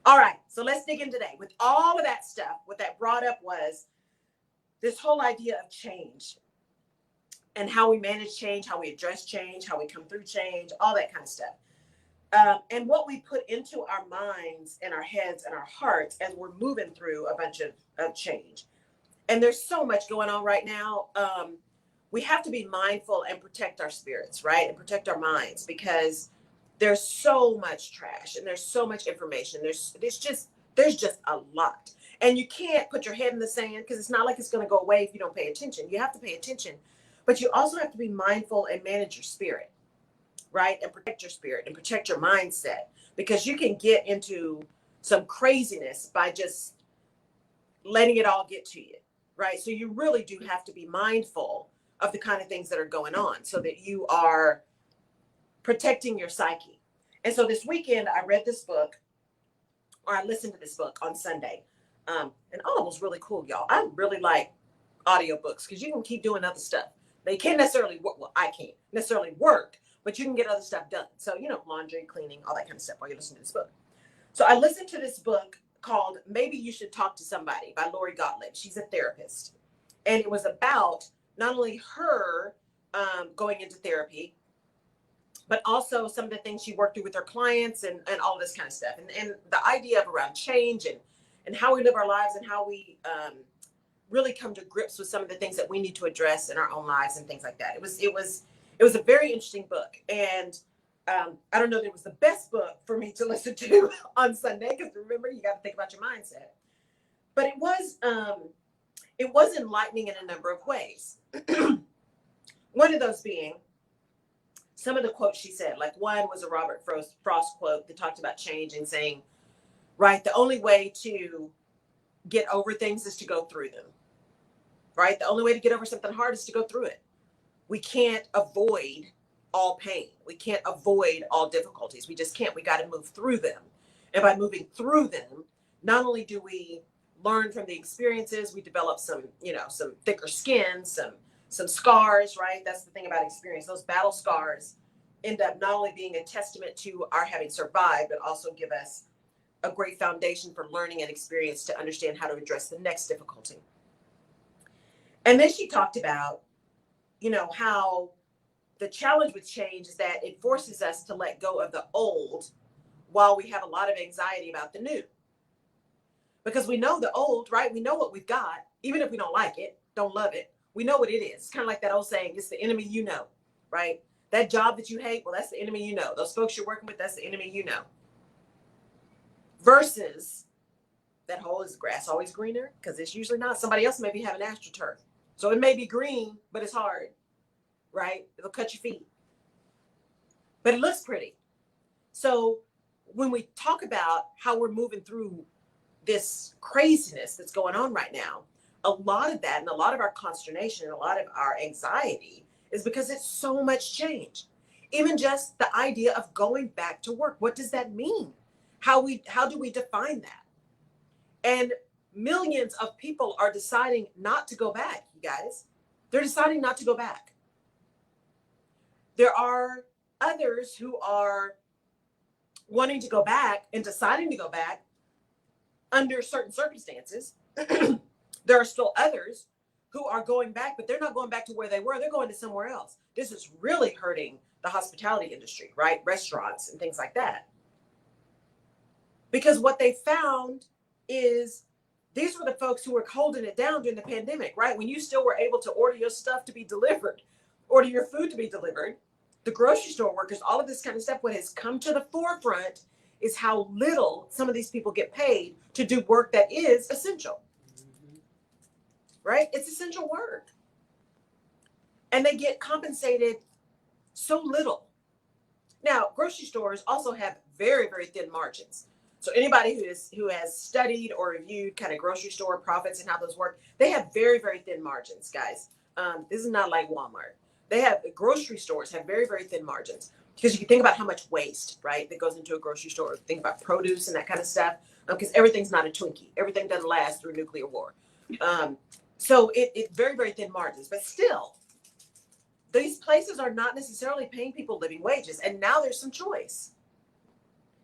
All right, so let's dig in today. With all of that stuff, what that brought up was this whole idea of change and how we manage change, how we address change, how we come through change, all that kind of stuff. And what we put into our minds and our heads and our hearts as we're moving through a bunch of change. And there's so much going on right now. We have to be mindful and protect our spirits, right? And protect our minds, because there's so much trash and there's so much information. There's just a lot. And you can't put your head in the sand, because it's not like it's going to go away if you don't pay attention. You have to pay attention, but you also have to be mindful and manage your spirit, right? And protect your spirit and protect your mindset, because you can get into some craziness by just letting it all get to you, right? So you really do have to be mindful of the kind of things that are going on, so that you are protecting your psyche. And so this weekend I read this book, or I listened to this book on Sunday. And Audible's really cool, y'all. I really like audiobooks, because you can keep doing other stuff. They can't necessarily work. Well, I can't necessarily work, but you can get other stuff done. So, laundry, cleaning, all that kind of stuff while you're listening to this book. So I listened to this book called Maybe You Should Talk to Somebody by Lori Gottlieb. She's a therapist. And it was about not only her going into therapy, but also some of the things she worked through with her clients and all this kind of stuff. And the idea of around change and how we live our lives, and how we really come to grips with some of the things that we need to address in our own lives and things like that. It was a very interesting book. And I don't know that it was the best book for me to listen to on Sunday, because remember, you got to think about your mindset. But it was enlightening in a number of ways. One of those being some of the quotes she said. Like, one was a Robert Frost quote that talked about change and saying, right, the only way to get over things is to go through them, right? The only way to get over something hard is to go through it. We can't avoid all pain. We can't avoid all difficulties. We just can't. We got to move through them. And by moving through them, not only do we learn from the experiences, we develop some thicker skin, some scars, right? That's the thing about experience. Those battle scars end up not only being a testament to our having survived, but also give us a great foundation for learning and experience to understand how to address the next difficulty. And then she talked about, how the challenge with change is that it forces us to let go of the old while we have a lot of anxiety about the new. Because we know the old, right? We know what we've got, even if we don't like it, don't love it. We know what it is. It's kind of like that old saying, it's the enemy you know, right? That job that you hate, well, that's the enemy you know. Those folks you're working with, that's the enemy you know. Versus that whole, is the grass always greener? Because it's usually not. Somebody else may be having astroturf. So it may be green, but it's hard, right? It'll cut your feet. But it looks pretty. So when we talk about how we're moving through this craziness that's going on right now, a lot of that and a lot of our consternation and a lot of our anxiety is because it's so much change. Even just the idea of going back to work. What does that mean? How do we define that? And millions of people are deciding not to go back, you guys. They're deciding not to go back. There are others who are wanting to go back and deciding to go back under certain circumstances. There are still others who are going back, but they're not going back to where they were. They're going to somewhere else. This is really hurting the hospitality industry, right? Restaurants and things like that. Because what they found is these were the folks who were holding it down during the pandemic, right? When you still were able to order your stuff to be delivered, order your food to be delivered, the grocery store workers, all of this kind of stuff, what has come to the forefront is how little some of these people get paid to do work that is essential, right? It's essential work. And they get compensated so little. Now, grocery stores also have very, very thin margins. So anybody who has studied or reviewed kind of grocery store profits and how those work, they have very, very thin margins, guys. This is not like Walmart. Grocery stores have very, very thin margins, because you can think about how much waste, right, that goes into a grocery store. Think about produce and that kind of stuff, because everything's not a Twinkie. Everything doesn't last through nuclear war. So it very, very thin margins, but still, these places are not necessarily paying people living wages. And now there's some choice.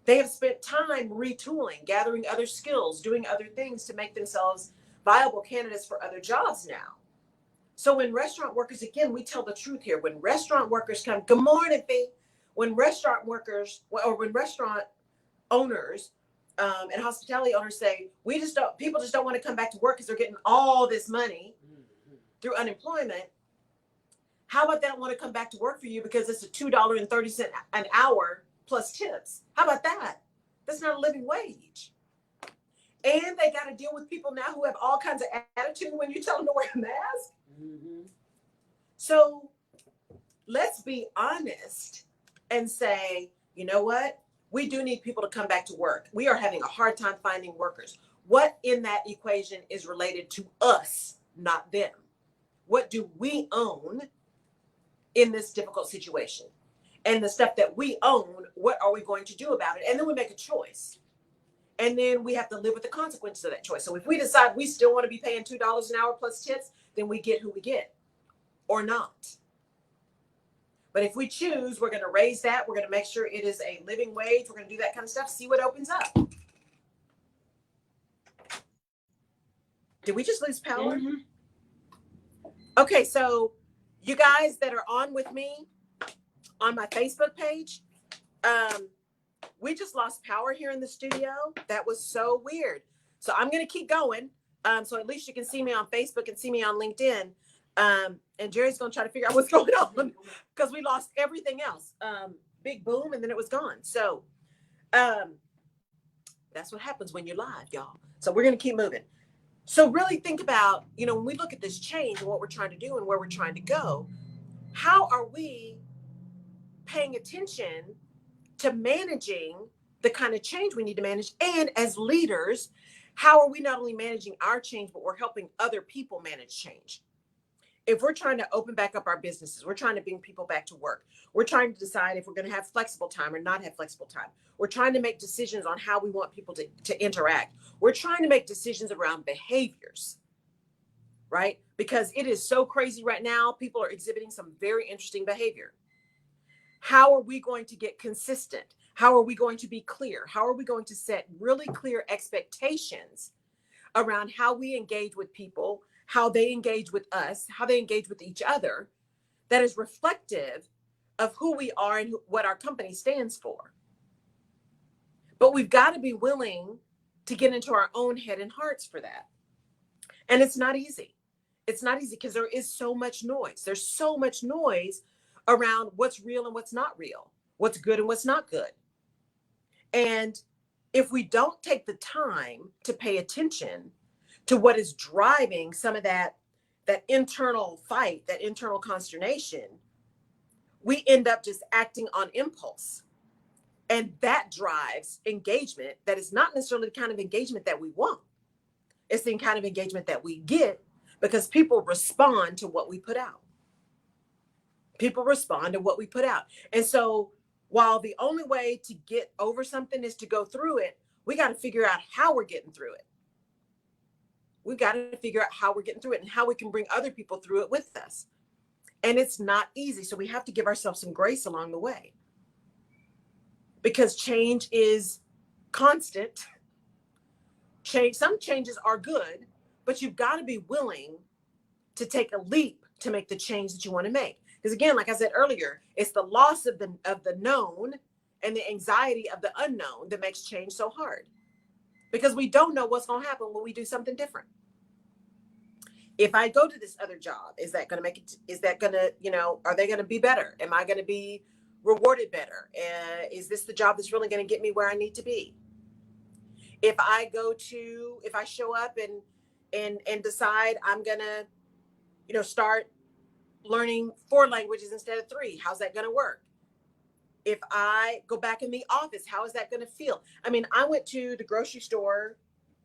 They have spent time retooling, gathering other skills, doing other things to make themselves viable candidates for other jobs now. So when restaurant workers, again, we tell the truth here. When restaurant workers come, good morning, Fee. When restaurant workers, or when restaurant owners and hospitality owners say, people just don't want to come back to work because they're getting all this money through unemployment. How about they don't want to come back to work for you because it's a $2.30 an hour plus tips? How about that? That's not a living wage. And they got to deal with people now who have all kinds of attitude when you tell them to wear a mask. Mm-hmm. So let's be honest and say, you know what? We do need people to come back to work. We are having a hard time finding workers. What in that equation is related to us, not them? What do we own in this difficult situation? And the stuff that we own, what are we going to do about it? And then we make a choice. And then we have to live with the consequences of that choice. So if we decide we still want to be paying $2 an hour plus tips, then we get who we get or not. But if we choose, we're going to raise that. We're going to make sure it is a living wage. We're going to do that kind of stuff. See what opens up. Did we just lose power? Mm-hmm. Okay, so you guys that are on with me on my Facebook page, we just lost power here in the studio. That was so weird. So I'm going to keep going. So at least you can see me on Facebook and see me on LinkedIn. And Jerry's going to try to figure out what's going on because we lost everything else. Big boom, and then it was gone. So that's what happens when you're live, y'all. So we're going to keep moving. So really think about, when we look at this change and what we're trying to do and where we're trying to go, how are we paying attention to managing the kind of change we need to manage? And as leaders, how are we not only managing our change, but we're helping other people manage change? If we're trying to open back up our businesses, we're trying to bring people back to work. We're trying to decide if we're going to have flexible time or not have flexible time. We're trying to make decisions on how we want people to interact. We're trying to make decisions around behaviors, right? Because it is so crazy right now. People are exhibiting some very interesting behavior. How are we going to get consistent? How are we going to be clear? How are we going to set really clear expectations around how we engage with people, how they engage with us, how they engage with each other, that is reflective of who we are and what our company stands for? But we've got to be willing to get into our own head and hearts for that. And it's not easy. It's not easy because there is so much noise. There's so much noise around what's real and what's not real, what's good and what's not good. And if we don't take the time to pay attention to what is driving some of that internal fight, that internal consternation, we end up just acting on impulse. And that drives engagement that is not necessarily the kind of engagement that we want. It's the kind of engagement that we get because people respond to what we put out. People respond to what we put out. And so while the only way to get over something is to go through it, we got to figure out how we're getting through it. We've got to figure out how we're getting through it and how we can bring other people through it with us. And it's not easy. So we have to give ourselves some grace along the way. Because change is constant. Some changes are good, but you've got to be willing to take a leap to make the change that you want to make. Because again, like I said earlier, it's the loss of the known and the anxiety of the unknown that makes change so hard. Because we don't know what's going to happen when we do something different. If I go to this other job, is that going to make it? Is that going to, are they going to be better? Am I going to be rewarded better? Is this the job that's really going to get me where I need to be? If I show up and decide I'm going to, start learning 4 languages instead of 3, how's that going to work? If I go back in the office, how is that going to feel? I mean, I went to the grocery store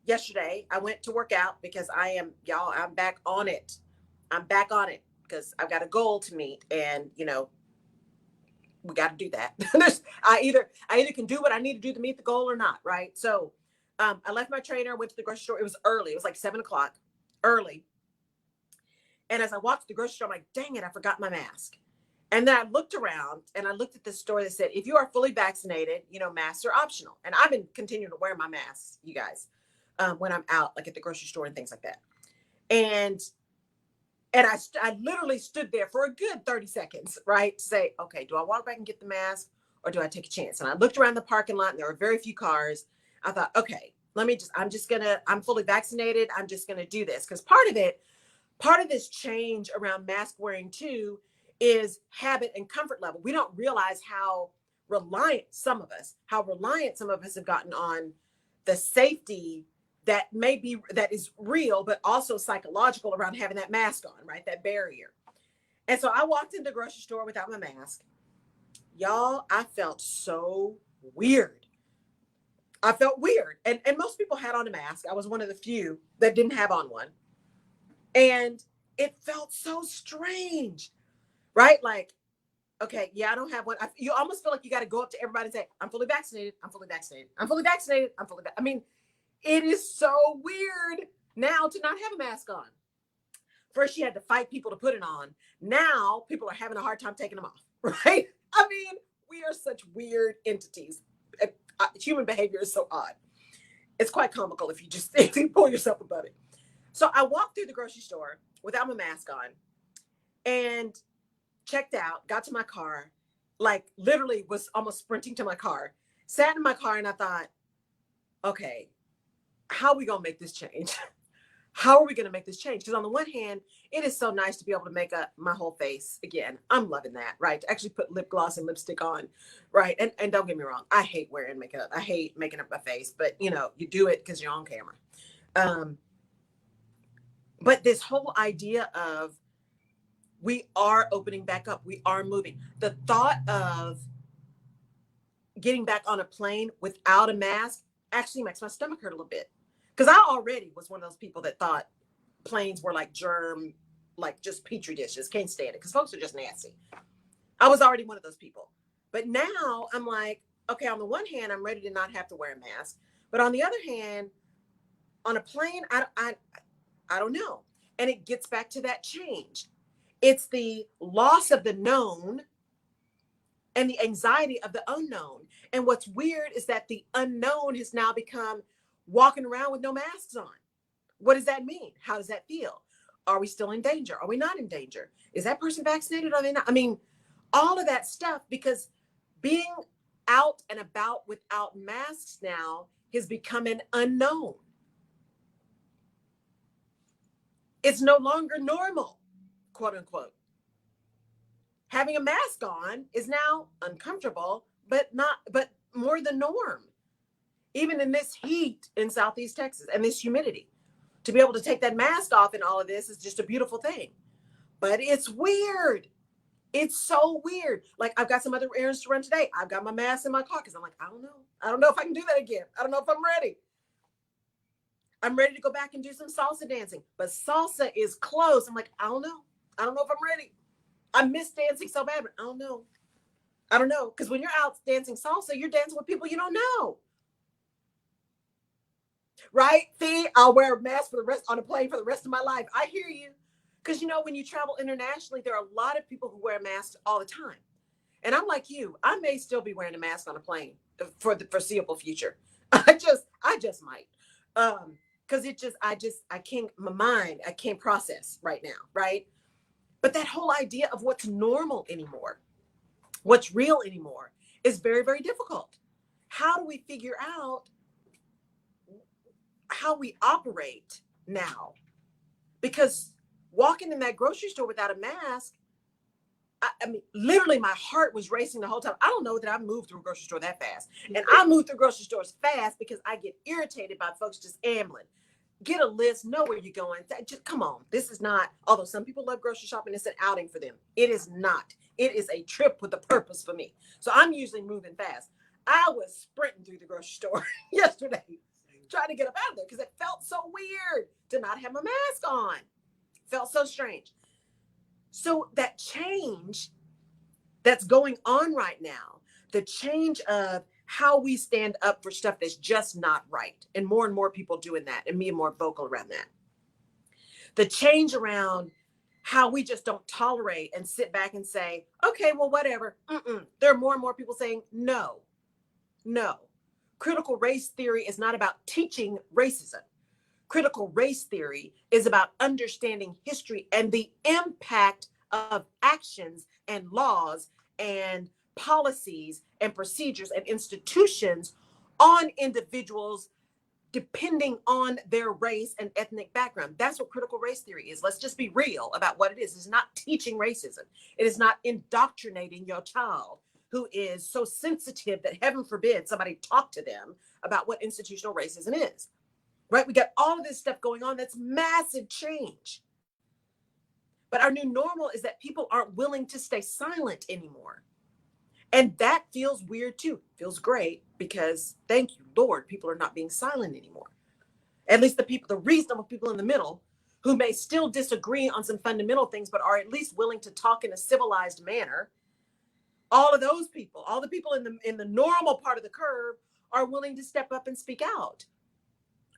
yesterday. I went to work out because I'm back on it. I'm back on it because I've got a goal to meet, and we got to do that. I either can do what I need to do to meet the goal or not, right? So I left my trainer, went to the grocery store. It was early. It was like 7:00 early. And as I walked to the grocery store, I'm like, dang it, I forgot my mask. And then I looked around and I looked at this store that said, if you are fully vaccinated, masks are optional. And I've been continuing to wear my masks, you guys, when I'm out, like at the grocery store and things like that. And I literally stood there for a good 30 seconds, right? To say, okay, do I walk back and get the mask or do I take a chance? And I looked around the parking lot and there were very few cars. I thought, okay, I'm fully vaccinated. I'm just going to do this. Because part of this change around mask wearing too is habit and comfort level. We don't realize how reliant some of us have gotten on the safety that is real, but also psychological around having that mask on, right? That barrier. And so I walked into the grocery store without my mask. Y'all, I felt so weird. I felt weird. And most people had on a mask. I was one of the few that didn't have on one. And it felt so strange, right? Like, okay, yeah, I don't have one. You almost feel like you got to go up to everybody and say, I'm fully vaccinated. I'm fully vaccinated. I'm fully vaccinated. I'm fully vaccinated. I mean, it is so weird now to not have a mask on. First, you had to fight people to put it on. Now, people are having a hard time taking them off, right? I mean, we are such weird entities. Human behavior is so odd. It's quite comical if you pull yourself above it. So I walked through the grocery store without my mask on and checked out, got to my car, like literally was almost sprinting to my car, sat in my car and I thought, okay, how are we going to make this change? How are we going to make this change? Because on the one hand, it is so nice to be able to make up my whole face again. I'm loving that, right? To actually put lip gloss and lipstick on, right? And don't get me wrong, I hate wearing makeup. I hate making up my face, but you do it because you're on camera. But this whole idea of we are opening back up, we are moving. The thought of getting back on a plane without a mask actually makes my stomach hurt a little bit. Because I already was one of those people that thought planes were like just petri dishes. Can't stand it because folks are just nasty. I was already one of those people. But now I'm like, okay, on the one hand, I'm ready to not have to wear a mask. But on the other hand, on a plane, I don't know. And it gets back to that change. It's the loss of the known and the anxiety of the unknown. And what's weird is that the unknown has now become walking around with no masks on. What does that mean? How does that feel? Are we still in danger? Are we not in danger? Is that person vaccinated? Are they not? I mean, all of that stuff, because being out and about without masks now has become an unknown. It's no longer normal, quote unquote. Having a mask on is now uncomfortable, but more the norm. Even in this heat in Southeast Texas and this humidity, to be able to take that mask off in all of this is just a beautiful thing. But it's weird. It's so weird. Like I've got some other errands to run today. I've got my mask in my car because I'm like, I don't know. I don't know if I can do that again. I don't know if I'm ready. I'm ready to go back and do some salsa dancing, but salsa is closed. I'm like, I don't know. I don't know if I'm ready. I miss dancing so bad, but I don't know. I don't know. Because when you're out dancing salsa, you're dancing with people you don't know. Right? See, I'll wear a mask on a plane for the rest of my life. I hear you. Because, when you travel internationally, there are a lot of people who wear masks all the time. And I'm like you. I may still be wearing a mask on a plane for the foreseeable future. I just might. Because I can't, my mind, I can't process right now. Right? But that whole idea of what's normal anymore, what's real anymore is very, very difficult. How do we figure out how we operate now? Because walking in that grocery store without a mask, I mean, literally my heart was racing the whole time. I don't know that I've moved through a grocery store that fast. And I move through grocery stores fast because I get irritated by folks just ambling. Get a list, know where you're going. Just come on. This is not, although some people love grocery shopping, it's an outing for them. It is not. It is a trip with a purpose for me. So I'm usually moving fast. I was sprinting through the grocery store yesterday, trying to get up out of there because it felt so weird to not have my mask on. It felt so strange. So that change that's going on right now, the change of how we stand up for stuff that's just not right, and more people doing that and being more vocal around that. The change around how we just don't tolerate and sit back and say, okay, well, whatever. There are more and more people saying, no, no. Critical race theory is not about teaching racism. Critical race theory is about understanding history and the impact of actions and laws and policies and procedures and institutions on individuals depending on their race and ethnic background. That's what critical race theory is. Let's just be real about what it is. It's not teaching racism. It is not indoctrinating your child who is so sensitive that heaven forbid somebody talk to them about what institutional racism is. Right? We got all of this stuff going on. That's massive change. But our new normal is that people aren't willing to stay silent anymore. And that feels weird too. Feels great because thank you, Lord, people are not being silent anymore. At least the people, the reasonable people in the middle who may still disagree on some fundamental things, but are at least willing to talk in a civilized manner. All of those people, all the people in the normal part of the curve are willing to step up and speak out.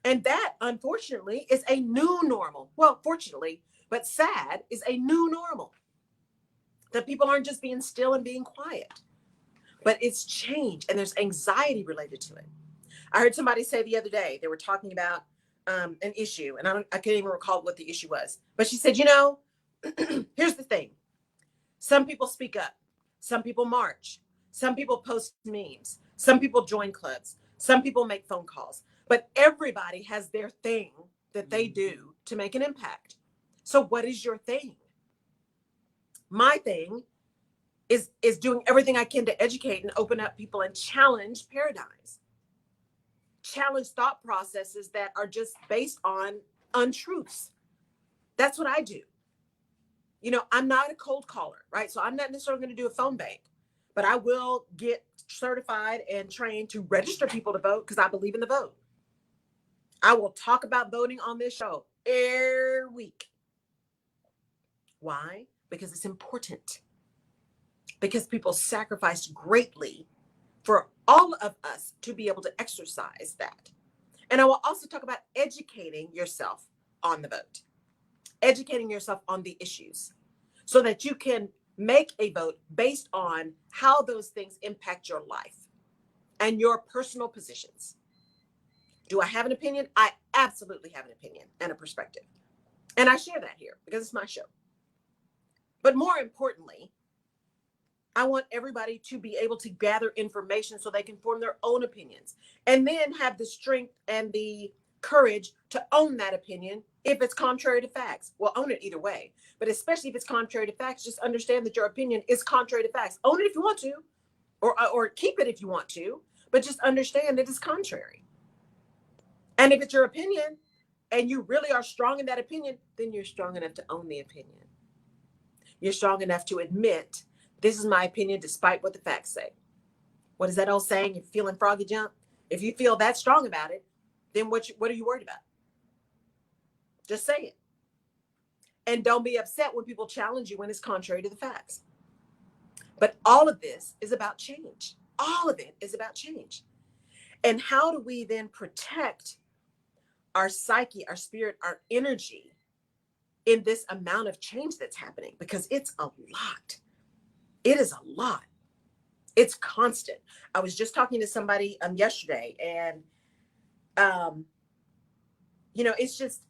And that, unfortunately, is a new normal. Well, fortunately, but sad, is a new normal. That people aren't just being still and being quiet, but it's change and there's anxiety related to it. I heard somebody say the other day, they were talking about an issue, and I can't even recall what the issue was, but she said, here's the thing. Some people speak up. Some people march. Some people post memes. Some people join clubs. Some people make phone calls. But everybody has their thing that they do to make an impact. So what is your thing? My thing is doing everything I can to educate and open up people and challenge paradigms. Challenge thought processes that are just based on untruths. That's what I do. I'm not a cold caller, right? So I'm not necessarily going to do a phone bank, but I will get certified and trained to register people to vote because I believe in the vote. I will talk about voting on this show every week. Why? Because it's important. Because people sacrificed greatly for all of us to be able to exercise that. And I will also talk about educating yourself on the vote, educating yourself on the issues so that you can make a vote based on how those things impact your life and your personal positions. Do I have an opinion? I absolutely have an opinion and a perspective. And I share that here because it's my show. But more importantly, I want everybody to be able to gather information so they can form their own opinions and then have the strength and the courage to own that opinion if it's contrary to facts. Well, own it either way, but especially if it's contrary to facts, just understand that your opinion is contrary to facts. Own it if you want to, or keep it if you want to, but just understand that it's contrary. And if it's your opinion and you really are strong in that opinion, then you're strong enough to own the opinion. You're strong enough to admit, this is my opinion despite what the facts say. What is that old saying? You're feeling froggy jump. If you feel that strong about it, then what are you worried about? Just say it. And don't be upset when people challenge you when it's contrary to the facts. But all of this is about change. All of it is about change. And how do we then protect our psyche, our spirit, our energy in this amount of change that's happening? Because it's a lot. It is a lot. It's constant. I was just talking to somebody yesterday, and it's just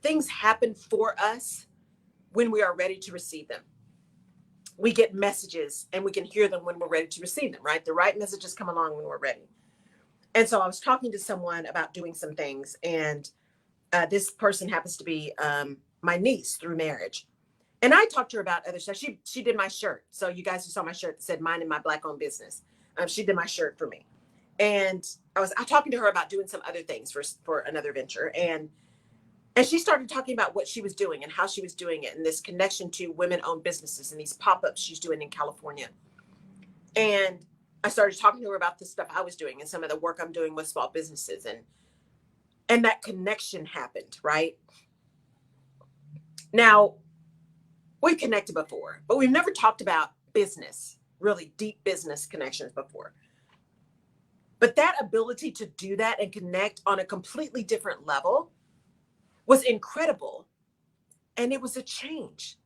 things happen for us when we are ready to receive them. We get messages and we can hear them when we're ready to receive them, right? The right messages come along when we're ready. And so I was talking to someone about doing some things, and this person happens to be my niece through marriage. And I talked to her about other stuff. She did my shirt. So you guys who saw my shirt that said "Mine and My Black-Owned Business," she did my shirt for me. And I was talking to her about doing some other things for another venture. And she started talking about what she was doing and how she was doing it, and this connection to women-owned businesses and these pop-ups she's doing in California. And I started talking to her about the stuff I was doing and some of the work I'm doing with small businesses. And that connection happened, right? Now, we've connected before, but we've never talked about business, really deep business connections before. But that ability to do that and connect on a completely different level was incredible And it was a change.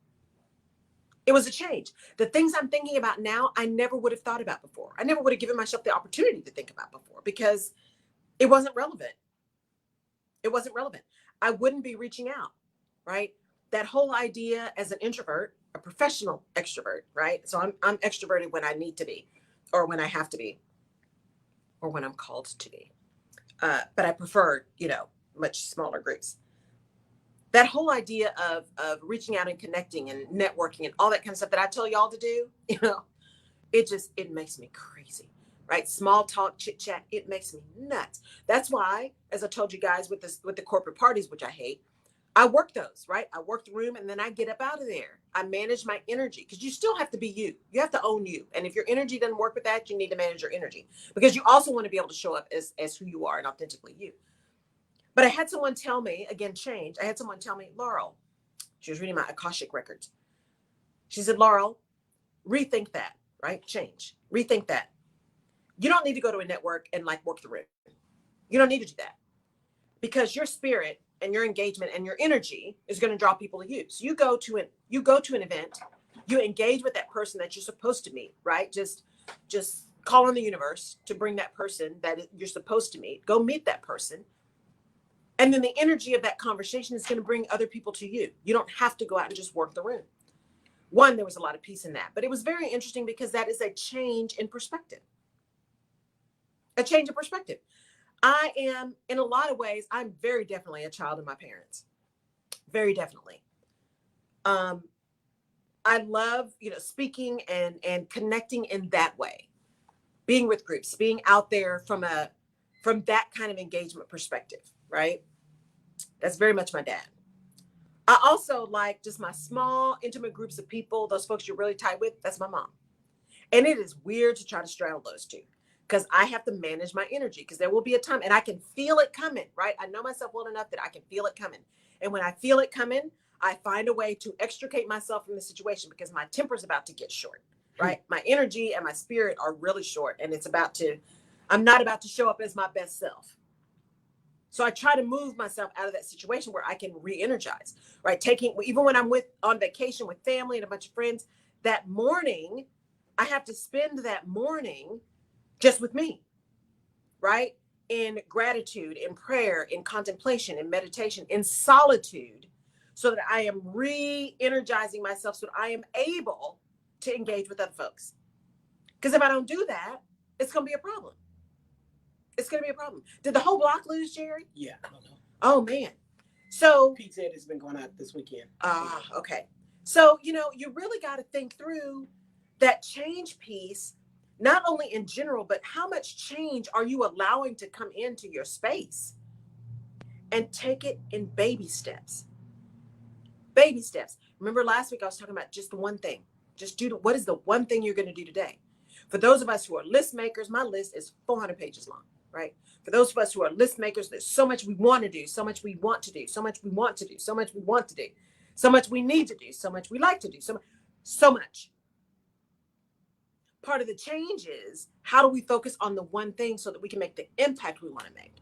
It was a change. The things I'm thinking about now, I never would have thought about before. I never would have given myself the opportunity to think about before because it wasn't relevant. It wasn't relevant. I wouldn't be reaching out, right? That whole idea as an introvert, a professional extrovert, right? So I'm extroverted when I need to be, or when I have to be, or when I'm called to be. But I prefer, much smaller groups. That whole idea of reaching out and connecting and networking and all that kind of stuff that I tell y'all to do, it makes me crazy, right? Small talk, chit chat, it makes me nuts. That's why, as I told you guys with the corporate parties, which I hate, I work those, right? I work the room and then I get up out of there. I manage my energy because you still have to be you. You have to own you. And if your energy doesn't work with that, you need to manage your energy because you also want to be able to show up as who you are and authentically you. But I had someone tell me, again, change. I had someone tell me, Laurel, she was reading my Akashic records. She said, Laurel, rethink that, right? Change, rethink that. You don't need to go to a network and work the room. You don't need to do that because your spirit and your engagement and your energy is going to draw people to you. So you go to an event, you engage with that person that you're supposed to meet, right? Just call on the universe to bring that person that you're supposed to meet. Go meet that person. And then the energy of that conversation is going to bring other people to you. You don't have to go out and just work the room. One, there was a lot of peace in that, but it was very interesting because that is a change in perspective. A change of perspective. I am, in a lot of ways, I'm very definitely a child of my parents. Very definitely. I love, speaking and connecting in that way. Being with groups, being out there from that kind of engagement perspective, right? That's very much my dad. I also like just my small, intimate groups of people, those folks you're really tight with. That's my mom. And it is weird to try to straddle those two because I have to manage my energy because there will be a time and I can feel it coming, right? I know myself well enough that I can feel it coming. And when I feel it coming, I find a way to extricate myself from the situation because my temper's about to get short, right? My energy and my spirit are really short and I'm not about to show up as my best self. So I try to move myself out of that situation where I can re-energize, right? Even when I'm on vacation with family and a bunch of friends, that morning, I have to spend that morning just with me, right? In gratitude, in prayer, in contemplation, in meditation, in solitude, so that I am re-energizing myself so that I am able to engage with other folks. Because if I don't do that, it's going to be a problem. It's going to be a problem. Did the whole block lose, Jerry? Yeah, I don't know. Oh, man. So Pete said it's been going out this weekend. Okay. So, you really got to think through that change piece, not only in general, but how much change are you allowing to come into your space? And take it in baby steps. Baby steps. Remember last week I was talking about just the one thing. Just what is the one thing you're going to do today? For those of us who are list makers, my list is 400 pages long, right? For those of us who are list makers, there's so much we want to do, so much we want to do, so much we want to do, so much we want to do, so much we need to do, so much we like to do, so much. Part of the change is how do we focus on the one thing so that we can make the impact we want to make?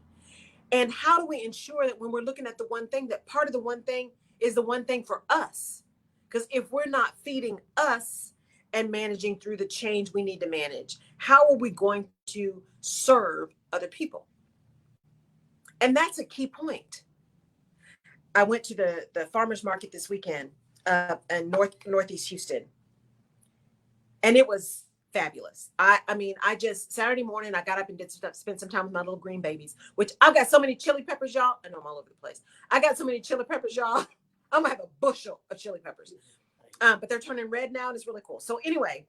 And how do we ensure that when we're looking at the one thing, that part of the one thing is the one thing for us? Because if we're not feeding us and managing through the change we need to manage, how are we going to serve other people? And that's a key point. I went to the farmers market this weekend in Northeast Houston, and it was fabulous. I mean, Saturday morning, I got up and spent some time with my little green babies, which I've got so many chili peppers, y'all. I know I'm all over the place. I got so many chili peppers, y'all. I'm gonna have a bushel of chili peppers. But they're turning red now and it's really cool. So anyway,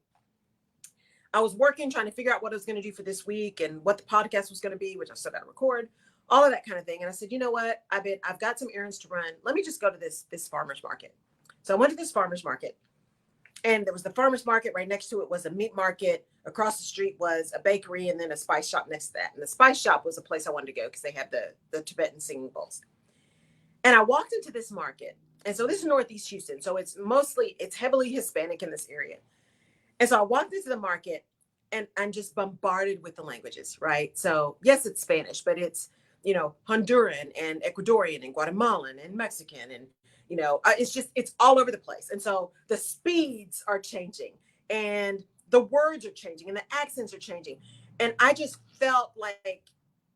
I was working, trying to figure out what I was going to do for this week and what the podcast was going to be, which I still got to record, all of that kind of thing. And I said, you know what? I've got some errands to run. Let me just go to this farmer's market. So I went to this farmer's market, and there was the farmer's market. Right next to it was a meat market. Across the street was a bakery and then a spice shop next to that. And the spice shop was a place I wanted to go because they have the Tibetan singing bowls. And I walked into this market. And so this is Northeast Houston. So it's heavily Hispanic in this area. And so I walked into the market and I'm just bombarded with the languages, right? So yes, it's Spanish, but it's, Honduran and Ecuadorian and Guatemalan and Mexican and, It's all over the place. And so the speeds are changing and the words are changing and the accents are changing. And I just felt like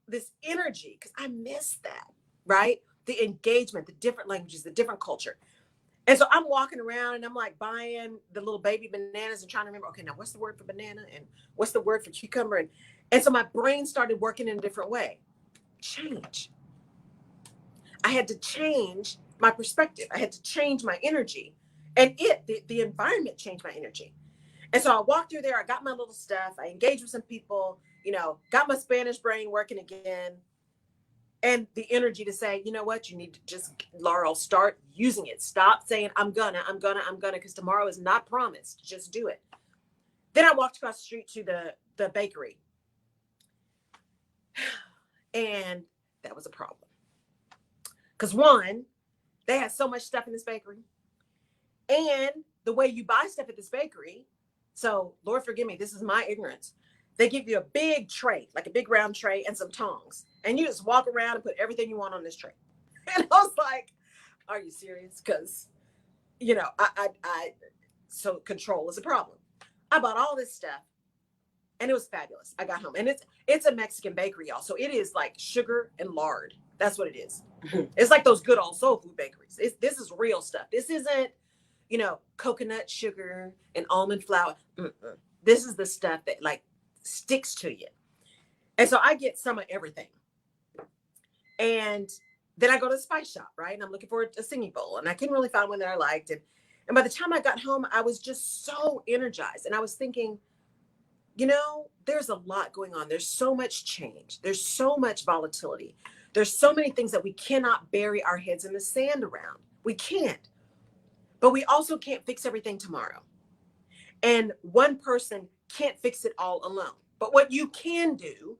this energy, because I miss that, right? The engagement, the different languages, the different culture. And so I'm walking around and I'm like buying the little baby bananas and trying to remember, okay, now what's the word for banana and what's the word for cucumber? And so my brain started working in a different way. Change. I had to change my perspective. I had to change my energy. And the environment changed my energy. And so I walked through there. I got my little stuff. I engaged with some people, got my Spanish brain working again. And the energy to say, you know what, you need to just, Laurel, start using it. Stop saying, I'm gonna, because tomorrow is not promised. Just do it. Then I walked across the street to the bakery. And that was a problem. Because one, they had so much stuff in this bakery. And the way you buy stuff at this bakery, so Lord forgive me, this is my ignorance. They give you a big tray, like a big round tray and some tongs. And you just walk around and put everything you want on this tray. And I was like, are you serious? Because, so control is a problem. I bought all this stuff and it was fabulous. I got home and it's a Mexican bakery, y'all. So it is like sugar and lard. That's what it is. It's like those good old soul food bakeries. This is real stuff. This isn't, coconut sugar and almond flour. Mm-mm. This is the stuff that like sticks to you. And so I get some of everything. And then I go to the spice shop, right? And I'm looking for a singing bowl. And I couldn't really find one that I liked. And by the time I got home, I was just so energized. And I was thinking, there's a lot going on. There's so much change. There's so much volatility. There's so many things that we cannot bury our heads in the sand around. We can't. But we also can't fix everything tomorrow. And one person can't fix it all alone. But what you can do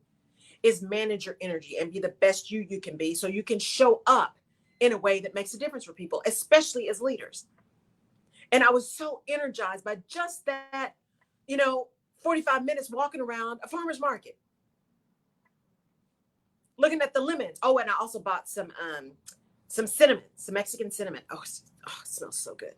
is manage your energy and be the best you can be so you can show up in a way that makes a difference for people, especially as leaders. And I was so energized by just that, 45 minutes walking around a farmer's market, looking at the lemons. Oh, and I also bought some cinnamon, some Mexican cinnamon. Oh, it smells so good.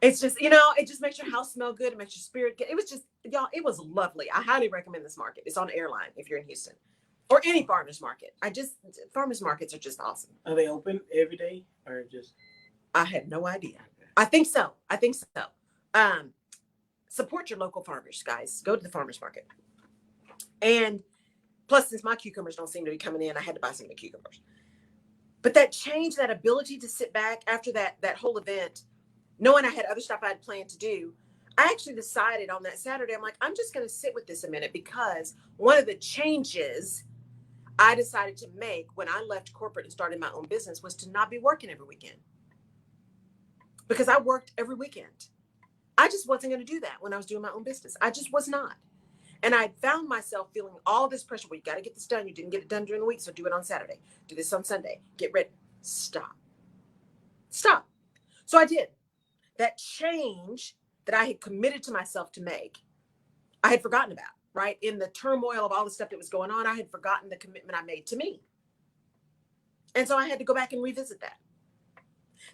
It's just, it just makes your house smell good. It makes your spirit good. It was just, y'all, it was lovely. I highly recommend this market. It's on Airline if you're in Houston or any farmer's market. Farmer's markets are just awesome. Are they open every day or just? I had no idea. I think so. Support your local farmers, guys. Go to the farmer's market. And plus, since my cucumbers don't seem to be coming in, I had to buy some of the cucumbers. But that change, that ability to sit back after that whole event, knowing I had other stuff I had planned to do, I actually decided on that Saturday, I'm like, I'm just going to sit with this a minute, because one of the changes I decided to make when I left corporate and started my own business was to not be working every weekend. Because I worked every weekend. I just wasn't going to do that when I was doing my own business. I just was not. And I found myself feeling all this pressure. Well, you got to get this done. You didn't get it done during the week, so do it on Saturday. Do this on Sunday. Get ready. Stop. So I did. That change that I had committed to myself to make, I had forgotten about, right? In the turmoil of all the stuff that was going on, I had forgotten the commitment I made to me. And so I had to go back and revisit that.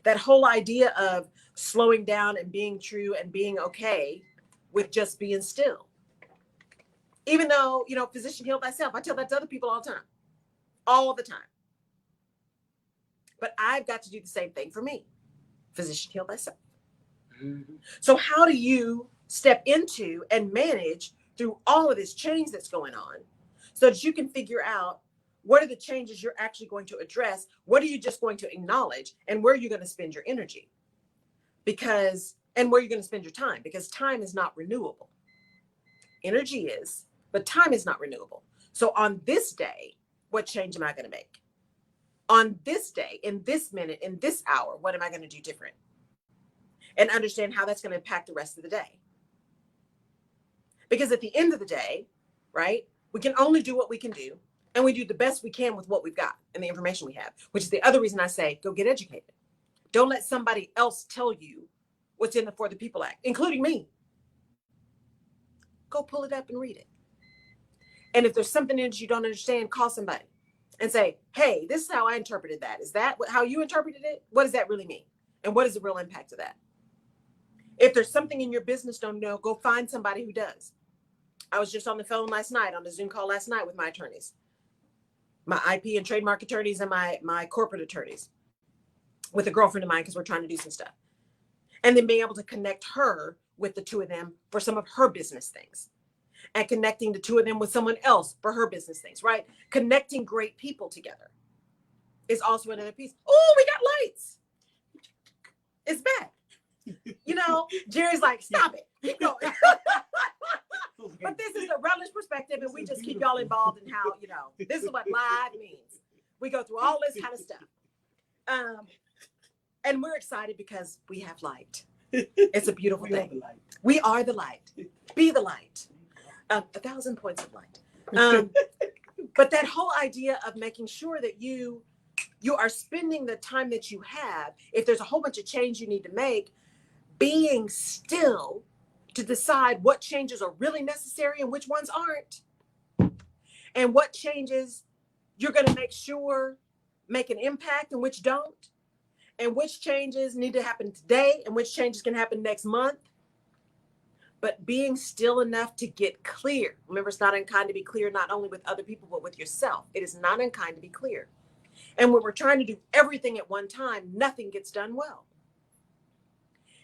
That whole idea of slowing down and being true and being okay with just being still. Even though, physician heal thyself. I tell that to other people all the time. But I've got to do the same thing for me. Physician heal thyself. Mm-hmm. So how do you step into and manage through all of this change that's going on so that you can figure out what are the changes you're actually going to address? What are you just going to acknowledge? And where are you going to spend your energy? And where you're going to spend your time? Because time is not renewable. Energy is, but time is not renewable. So on this day, what change am I going to make? On this day, in this minute, in this hour, what am I going to do different? And understand how that's going to impact the rest of the day. Because at the end of the day, right, we can only do what we can do. And we do the best we can with what we've got and the information we have, which is the other reason I say, go get educated. Don't let somebody else tell you what's in the For the People Act, including me. Go pull it up and read it. And if there's something in it you don't understand, call somebody. and say, hey, this is how I interpreted that. Is that how you interpreted it? What does that really mean? And what is the real impact of that? If there's something in your business don't know, go find somebody who does. I was just on the phone last night, on a Zoom call last night with my attorneys, my IP and trademark attorneys and my corporate attorneys, with a girlfriend of mine, because we're trying to do some stuff. And then being able to connect her with the two of them for some of her business things, and connecting the two of them with someone else for her business things, right? Connecting great people together is also another piece. Oh, we got lights. It's back. You know, Jerry's like, stop it. Keep going. But this is a Rutledge perspective, and we just keep y'all involved in how, you know, this is what live means. We go through all this kind of stuff. And we're excited because we have light. It's a beautiful thing. We are the light. Be the light. 1,000 points of light. But that whole idea of making sure that you are spending the time that you have, if there's a whole bunch of change you need to make, being still to decide what changes are really necessary and which ones aren't, and what changes you're going to make sure make an impact and which don't, and which changes need to happen today and which changes can happen next month. But being still enough to get clear. Remember, it's not unkind to be clear, not only with other people, but with yourself. It is not unkind to be clear. And when we're trying to do everything at one time, nothing gets done well.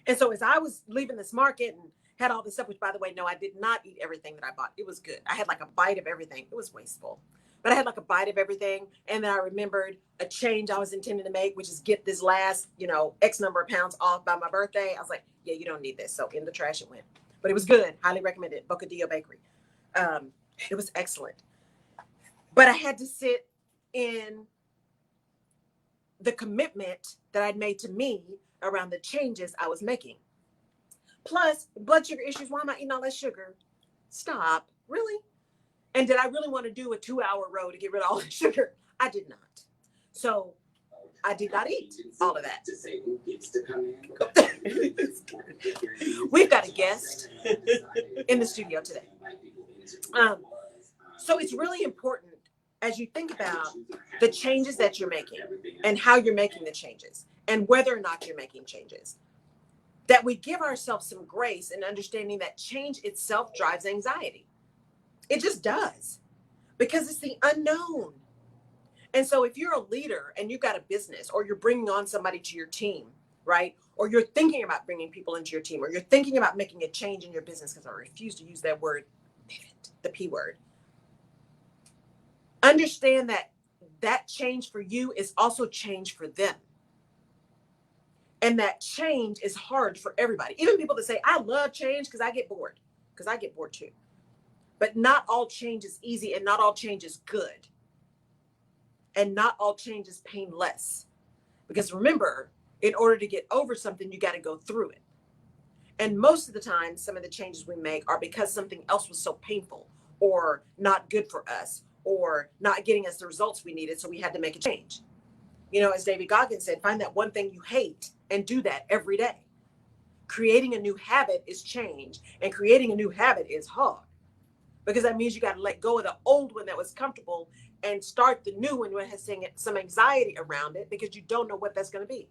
And so as I was leaving this market and had all this stuff, which, by the way, no, I did not eat everything that I bought. It was good. I had like a bite of everything. It was wasteful, but I had like a bite of everything. And then I remembered a change I was intending to make, which is get this last, X number of pounds off by my birthday. I was like, yeah, you don't need this. So in the trash it went, but it was good. Highly recommended. Bocadillo Bakery. It was excellent, but I had to sit in the commitment that I'd made to me around the changes I was making. Plus, blood sugar issues. Why am I eating all that sugar? Stop. Really? And did I really want to do a 2-hour road to get rid of all the sugar? I did not. So I did not eat all of that. We've got a guest in the studio today. So it's really important as you think about the changes that you're making and how you're making the changes and whether or not you're making changes, that we give ourselves some grace in understanding that change itself drives anxiety. It just does, because it's the unknown. And so if you're a leader and you've got a business, or you're bringing on somebody to your team, right? Or you're thinking about bringing people into your team, or you're thinking about making a change in your business, because I refuse to use that word, the P word. Understand that that change for you is also change for them. And that change is hard for everybody. Even people that say, I love change because I get bored too. But not all change is easy, and not all change is good. And not all change is painless. Because remember, in order to get over something, you got to go through it. And most of the time, some of the changes we make are because something else was so painful or not good for us or not getting us the results we needed. So we had to make a change. As David Goggins said, find that one thing you hate and do that every day. Creating a new habit is change, and creating a new habit is hard, because that means you got to let go of the old one that was comfortable and start the new one that has some anxiety around it, because you don't know what that's going to be.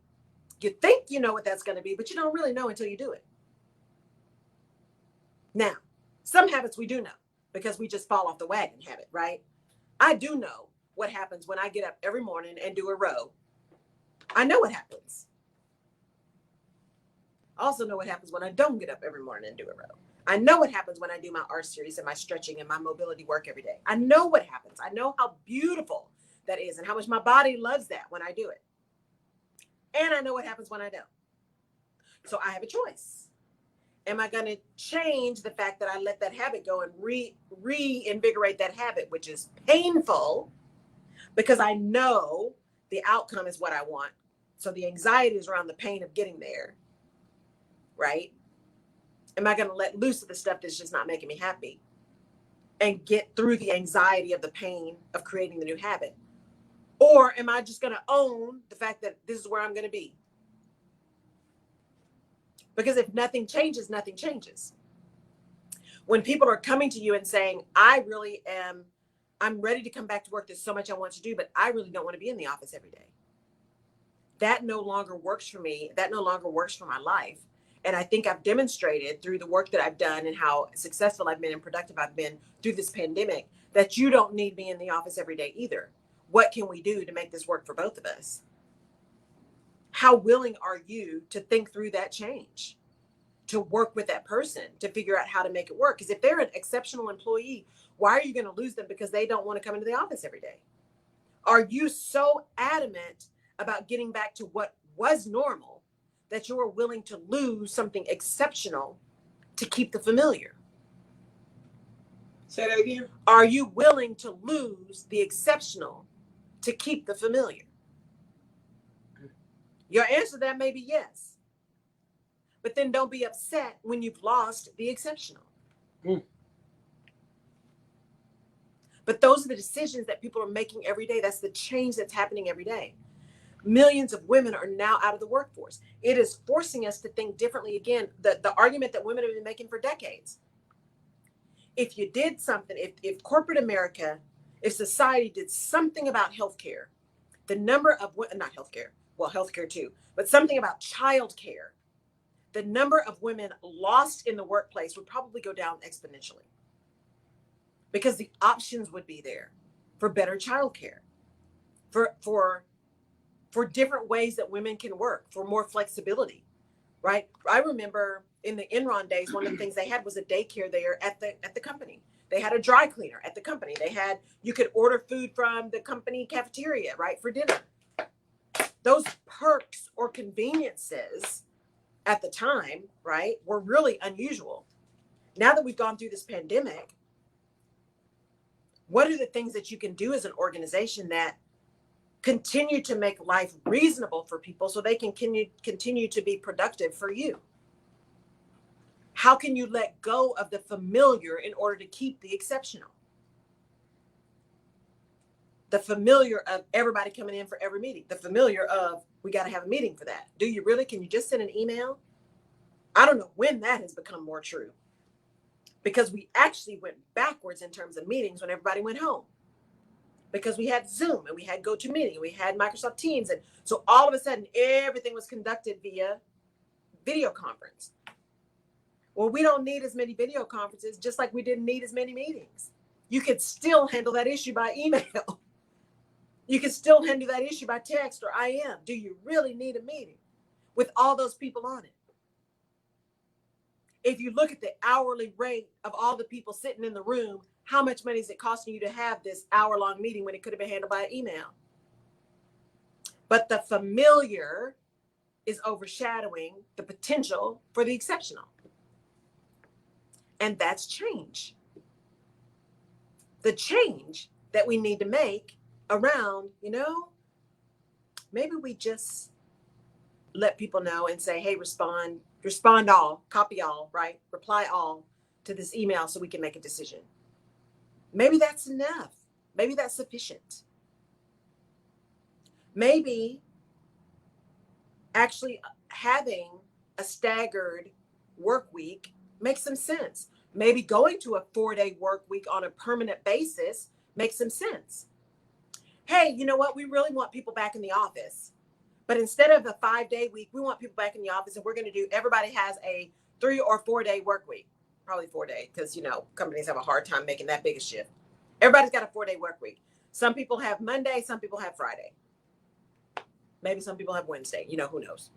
You think you know what that's going to be, but you don't really know until you do it. Now, some habits we do know, because we just fall off the wagon habit, right? I do know what happens when I get up every morning and do a row. I know what happens. I also know what happens when I don't get up every morning and do a row. I know what happens when I do my R series and my stretching and my mobility work every day. I know what happens. I know how beautiful that is and how much my body loves that when I do it. And I know what happens when I don't. So I have a choice. Am I going to change the fact that I let that habit go and reinvigorate that habit, which is painful, because I know the outcome is what I want. So the anxiety is around the pain of getting there, right? Am I going to let loose of the stuff that's just not making me happy and get through the anxiety of the pain of creating the new habit? Or am I just going to own the fact that this is where I'm going to be? Because if nothing changes, nothing changes. When people are coming to you and saying, I really am I'm ready to come back to work. There's so much I want to do, but I really don't want to be in the office every day. That no longer works for me. That no longer works for my life. And I think I've demonstrated through the work that I've done and how successful I've been and productive I've been through this pandemic that you don't need me in the office every day either. What can we do to make this work for both of us? How willing are you to think through that change, to work with that person, to figure out how to make it work? Because if they're an exceptional employee, why are you going to lose them because they don't want to come into the office every day? Are you so adamant about getting back to what was normal that you're willing to lose something exceptional to keep the familiar? Say that again. Are you willing to lose the exceptional to keep the familiar? Your answer to that may be yes. But then don't be upset when you've lost the exceptional. But those are the decisions that people are making every day. That's the change that's happening every day. Millions of women are now out of the workforce. It is forcing us to think differently again. The argument that women have been making for decades. If you did something, if corporate America, if society did something about healthcare, the number of, not healthcare, well, healthcare too, but something about childcare, the number of women lost in the workplace would probably go down exponentially because the options would be there for better childcare, for different ways that women can work, for more flexibility, right? I remember in the Enron days, one of the things they had was a daycare there at the company. They had a dry cleaner at the company. You could order food from the company cafeteria, right, for dinner. Those perks or conveniences at the time, right, were really unusual. Now that we've gone through this pandemic, what are the things that you can do as an organization that continue to make life reasonable for people so they can continue to be productive for you? How can you let go of the familiar in order to keep the exceptional? The familiar of everybody coming in for every meeting. The familiar of, we got to have a meeting for that. Do you really? Can you just send an email? I don't know when that has become more true, because we actually went backwards in terms of meetings when everybody went home, because we had Zoom and we had GoToMeeting and we had Microsoft Teams. And so all of a sudden, everything was conducted via video conference. Well, we don't need as many video conferences, just like we didn't need as many meetings. You could still handle that issue by email. You can still handle that issue by text or IM. Do you really need a meeting with all those people on it? If you look at the hourly rate of all the people sitting in the room, how much money is it costing you to have this hour-long meeting when it could have been handled by email? But the familiar is overshadowing the potential for the exceptional. And that's change. The change that we need to make around, maybe we just let people know and say, hey, respond all, copy all, right? Reply all to this email so we can make a decision. Maybe that's enough. Maybe that's sufficient. Maybe actually having a staggered work week makes some sense. Maybe going to a 4-day work week on a permanent basis makes some sense. Hey, you know what? We really want people back in the office. But instead of a 5-day week, we want people back in the office, and we're going to do, everybody has a 3 or 4-day work week. Probably 4-day, because, companies have a hard time making that big a shift. Everybody's got a 4-day work week. Some people have Monday, some people have Friday. Maybe some people have Wednesday, who knows?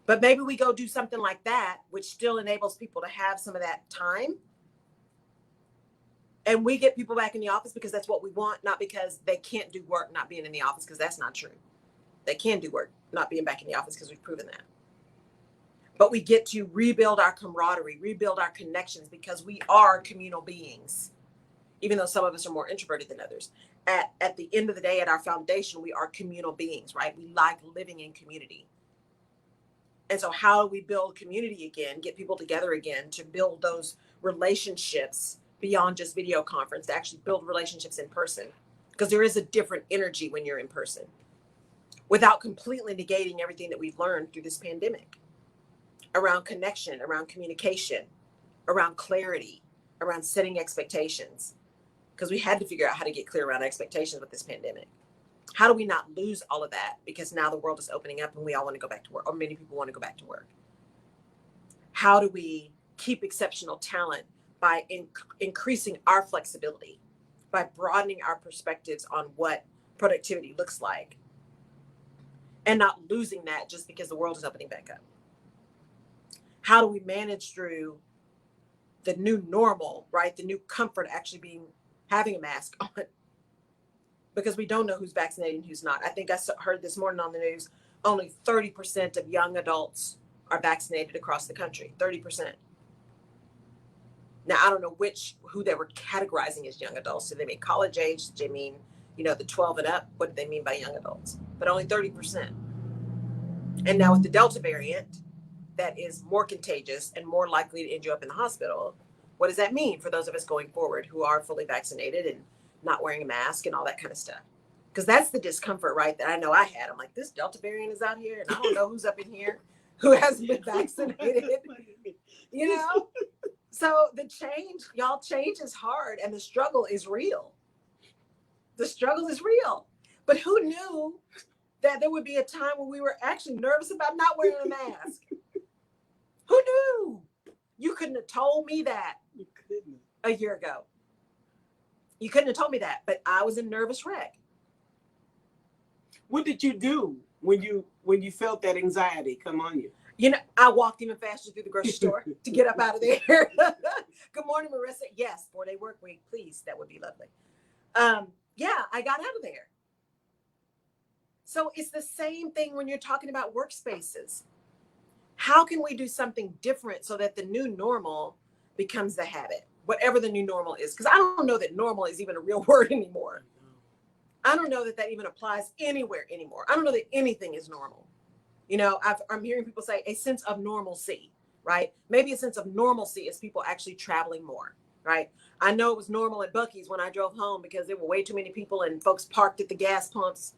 But maybe we go do something like that, which still enables people to have some of that time. And we get people back in the office because that's what we want, not because they can't do work not being in the office, because that's not true. They can do work not being back in the office, because we've proven that. But we get to rebuild our camaraderie, rebuild our connections, because we are communal beings, even though some of us are more introverted than others. At the end of the day, at our foundation, we are communal beings, right? We like living in community. And so how do we build community again, get people together again to build those relationships beyond just video conference, to actually build relationships in person? Because there is a different energy when you're in person, without completely negating everything that we've learned through this pandemic around connection, around communication, around clarity, around setting expectations. because we had to figure out how to get clear around expectations with this pandemic. How do we not lose all of that? Because now the world is opening up and we all want to go back to work, or many people want to go back to work. How do we keep exceptional talent by increasing our flexibility, by broadening our perspectives on what productivity looks like, and not losing that just because the world is opening back up? How do we manage through the new normal, right? The new comfort actually having a mask on, because we don't know who's vaccinated and who's not. I think I heard this morning on the news, only 30% of young adults are vaccinated across the country, 30%. Now, I don't know who they were categorizing as young adults. Do they mean college age? Do they mean, the 12 and up? What do they mean by young adults? But only 30%. And now with the Delta variant, that is more contagious and more likely to end you up in the hospital. What does that mean for those of us going forward who are fully vaccinated and not wearing a mask and all that kind of stuff? Because that's the discomfort, right, that I know I had. I'm like, this Delta variant is out here and I don't know who's up in here who hasn't been vaccinated, So the change is hard, and the struggle is real. The struggle is real. But who knew that there would be a time when we were actually nervous about not wearing a mask? Who knew? You couldn't have told me that a year ago. You couldn't have told me that, but I was a nervous wreck. What did you do when you felt that anxiety come on you? I walked even faster through the grocery store to get up out of there. Good morning, Marissa. Yes, 4-day work week, please. That would be lovely. Yeah, I got out of there. So it's the same thing when you're talking about workspaces. How can we do something different so that the new normal becomes the habit, whatever the new normal is? Because I don't know that normal is even a real word anymore. I don't know that even applies anywhere anymore. I don't know that anything is normal. I'm hearing people say a sense of normalcy, right? Maybe a sense of normalcy is people actually traveling more, right? I know it was normal at Buc-ee's when I drove home because there were way too many people and folks parked at the gas pumps.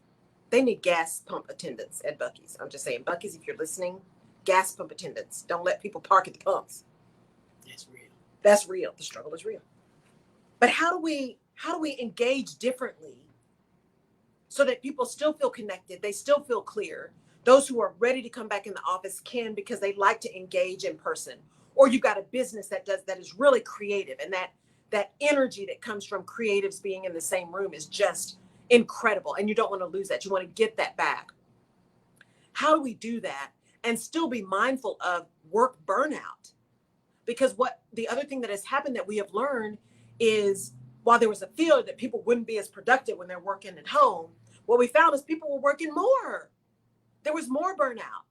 They need gas pump attendants at Buc-ee's. I'm just saying, Buc-ee's, if you're listening, gas pump attendants. Don't let people park at the pumps. That's real. That's real. The struggle is real. But how do we engage differently so that people still feel connected? They still feel clear. Those who are ready to come back in the office can, because they like to engage in person. Or you've got a business that is really creative, and that energy that comes from creatives being in the same room is just incredible. And you don't want to lose that. You want to get that back. How do we do that and still be mindful of work burnout? Because the other thing that has happened that we have learned is, while there was a fear that people wouldn't be as productive when they're working at home, what we found is people were working more. There was more burnout.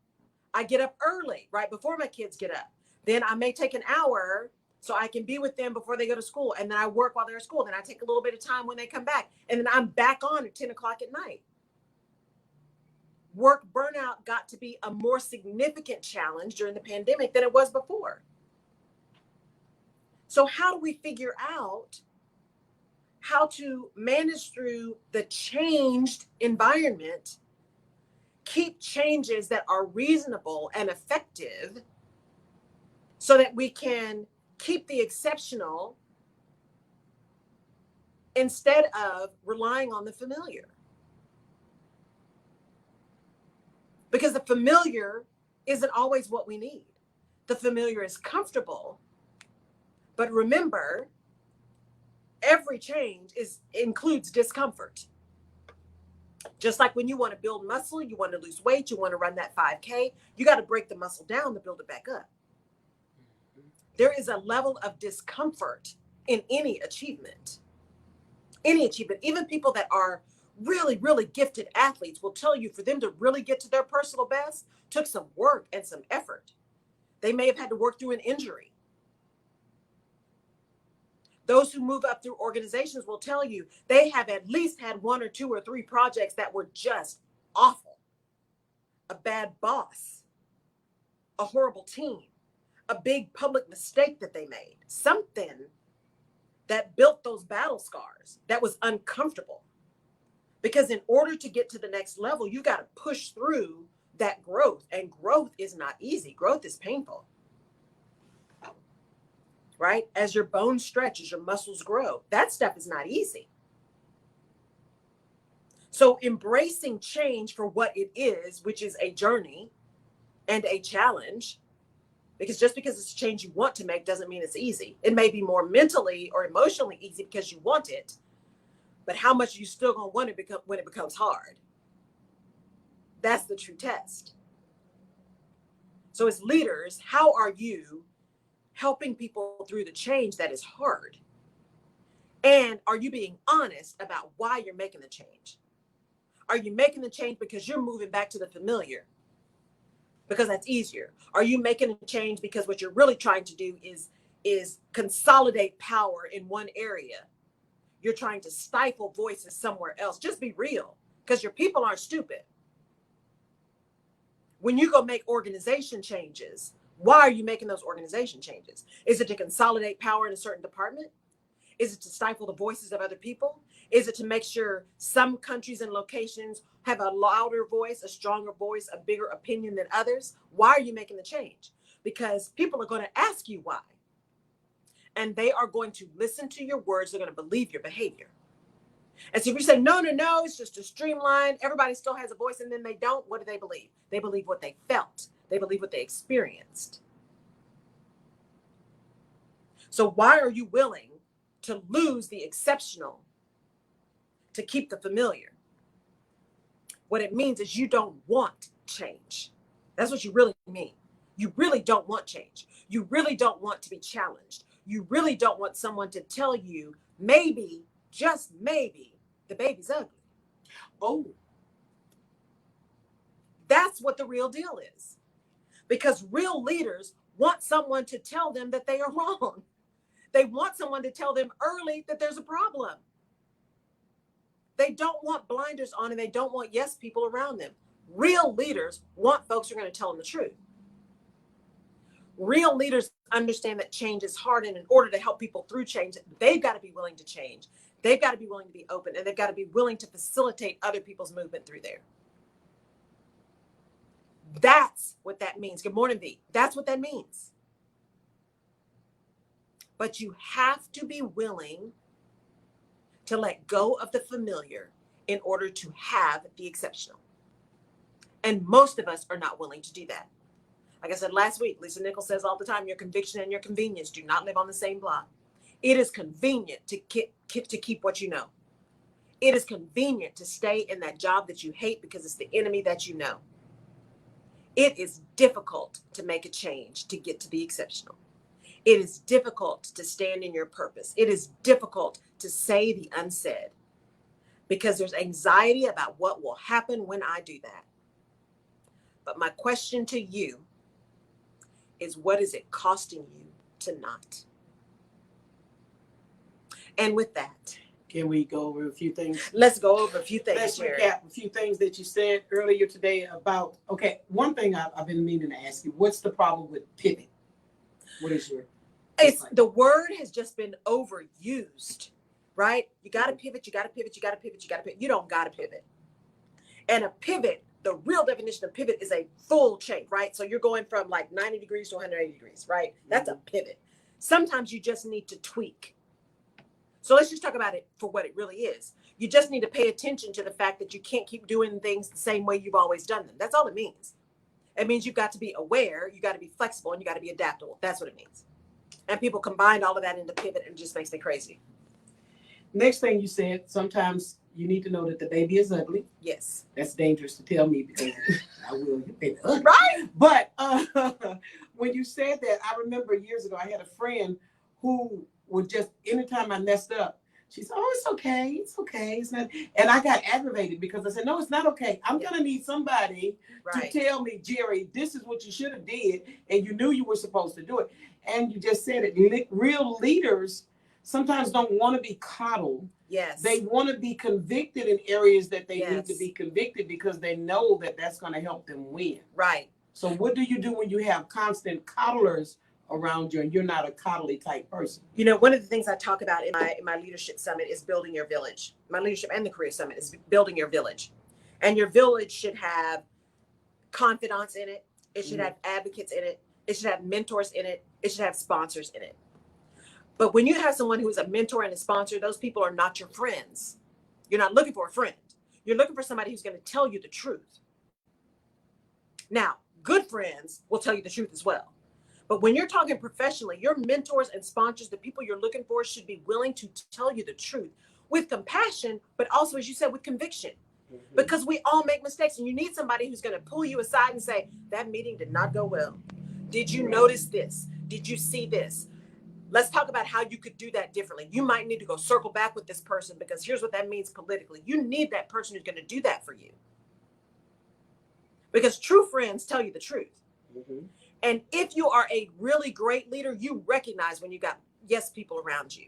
I get up early, right before my kids get up. Then I may take an hour so I can be with them before they go to school. And then I work while they're at school. Then I take a little bit of time when they come back. And then I'm back on at 10 o'clock at night. Work burnout got to be a more significant challenge during the pandemic than it was before. So how do we figure out how to manage through the changed environment, keep changes that are reasonable and effective so that we can keep the exceptional instead of relying on the familiar? Because the familiar isn't always what we need. The familiar is comfortable, but remember, every change includes discomfort. Just like when you want to build muscle, you want to lose weight, you want to run that 5K, you got to break the muscle down to build it back up. There is a level of discomfort in any achievement. Any achievement, even people that are really, really gifted athletes will tell you for them to really get to their personal best took some work and some effort. They may have had to work through an injury. Those who move up through organizations will tell you they have at least had 1 or 2 or 3 projects that were just awful. A bad boss, a horrible team, a big public mistake that they made, something that built those battle scars that was uncomfortable. Because in order to get to the next level, you got to push through that growth, and growth is not easy. Growth is painful. right? As your bones stretch, as your muscles grow, that stuff is not easy. So embracing change for what it is, which is a journey and a challenge, because just because it's a change you want to make doesn't mean it's easy. It may be more mentally or emotionally easy because you want it, but how much are you still going to want it when it becomes hard? That's the true test. So as leaders, how are you helping people through the change that is hard? And are you being honest about why you're making the change? Are you making the change because you're moving back to the familiar? Because that's easier. Are you making a change because what you're really trying to do is consolidate power in one area? You're trying to stifle voices somewhere else. Just be real, because your people aren't stupid. When you go make organization changes, why are you making those organization changes? Is it to consolidate power in a certain department? Is it to stifle the voices of other people? Is it to make sure some countries and locations have a louder voice, a stronger voice, a bigger opinion than others? Why are you making the change? Because people are going to ask you why. And they are going to listen to your words. They're going to believe your behavior. And so if you say, no, it's just a streamline, everybody still has a voice, and then they don't, what do they believe? They believe what they felt. They believe what they experienced. So why are you willing to lose the exceptional to keep the familiar? What it means is you don't want change. That's what you really mean. You really don't want change. You really don't want to be challenged. You really don't want someone to tell you, maybe, just maybe, the baby's ugly. Oh, that's what the real deal is. Because real leaders want someone to tell them that they are wrong. They want someone to tell them early that there's a problem. They don't want blinders on, and they don't want yes people around them. Real leaders want folks who are going to tell them the truth. Real leaders understand that change is hard, and in order to help people through change, they've got to be willing to change. They've got to be willing to be open, and they've got to be willing to facilitate other people's movement through there. That's what that means. Good morning, V. That's what that means. But you have to be willing to let go of the familiar in order to have the exceptional. And most of us are not willing to do that. Like I said last week, Lisa Nichols says all the time, your conviction and your convenience do not live on the same block. It is convenient to keep what you know. It is convenient to stay in that job that you hate because it's the enemy that you know. It is difficult to make a change to get to the exceptional. It is difficult to stand in your purpose. It is difficult to say the unsaid because there's anxiety about what will happen when I do that. But my question to you is, what is it costing you to not? And with that, can we go over a few things? Let's go over a few things. Let's Jerry. recap a few things that you said earlier today about, okay, one thing I've been meaning to ask you, what's the problem with pivot? What is your... It's the word has just been overused, right? You got to pivot, you got to pivot, you got to pivot, you got to pivot. You don't got to pivot. And a pivot, the real definition of pivot is a full change, right? So you're going from like 90 degrees to 180 degrees, right? That's a pivot. Sometimes you just need to tweak. So let's just talk about it for what it really is. You just need to pay attention to the fact that you can't keep doing things the same way you've always done them. That's all it means. It means you've got to be aware, you got to be flexible, and you got to be adaptable. That's what it means. And people combine all of that into pivot, and it just makes me crazy. Next thing you said, sometimes you need to know that the baby is ugly. Yes. That's dangerous to tell me because I will get baby ugly. Right? But when you said that, I remember years ago, I had a friend who would just, anytime I messed up, she said, oh, it's okay. It's okay. It's not. And I got aggravated because I said, no, it's not okay. I'm going to need somebody to tell me, Jerry, this is what you should have did. And you knew you were supposed to do it. And you just said it. Real leaders sometimes don't want to be coddled. Yes. They want to be convicted in areas that they need to be convicted because they know that that's going to help them win. Right. So what do you do when you have constant coddlers around you and you're not a coddly type person? You know, one of the things I talk about in my leadership summit is building your village. My leadership and the career summit is building your village. And your village should have confidants in it. It should have advocates in it. It should have mentors in it. It should have sponsors in it. But when you have someone who is a mentor and a sponsor, those people are not your friends. You're not looking for a friend. You're looking for somebody who's going to tell you the truth. Now, good friends will tell you the truth as well. But when you're talking professionally, your mentors and sponsors, the people you're looking for, should be willing to tell you the truth with compassion, but also, as you said, with conviction. Mm-hmm. Because we all make mistakes, and you need somebody who's going to pull you aside and say, that meeting did not go well. Did you notice this? Did you see this? Let's talk about how you could do that differently. You might need to go circle back with this person because here's what that means politically. You need that person who's going to do that for you. Because true friends tell you the truth. Mm-hmm. And if you are a really great leader, you recognize when you got yes people around you.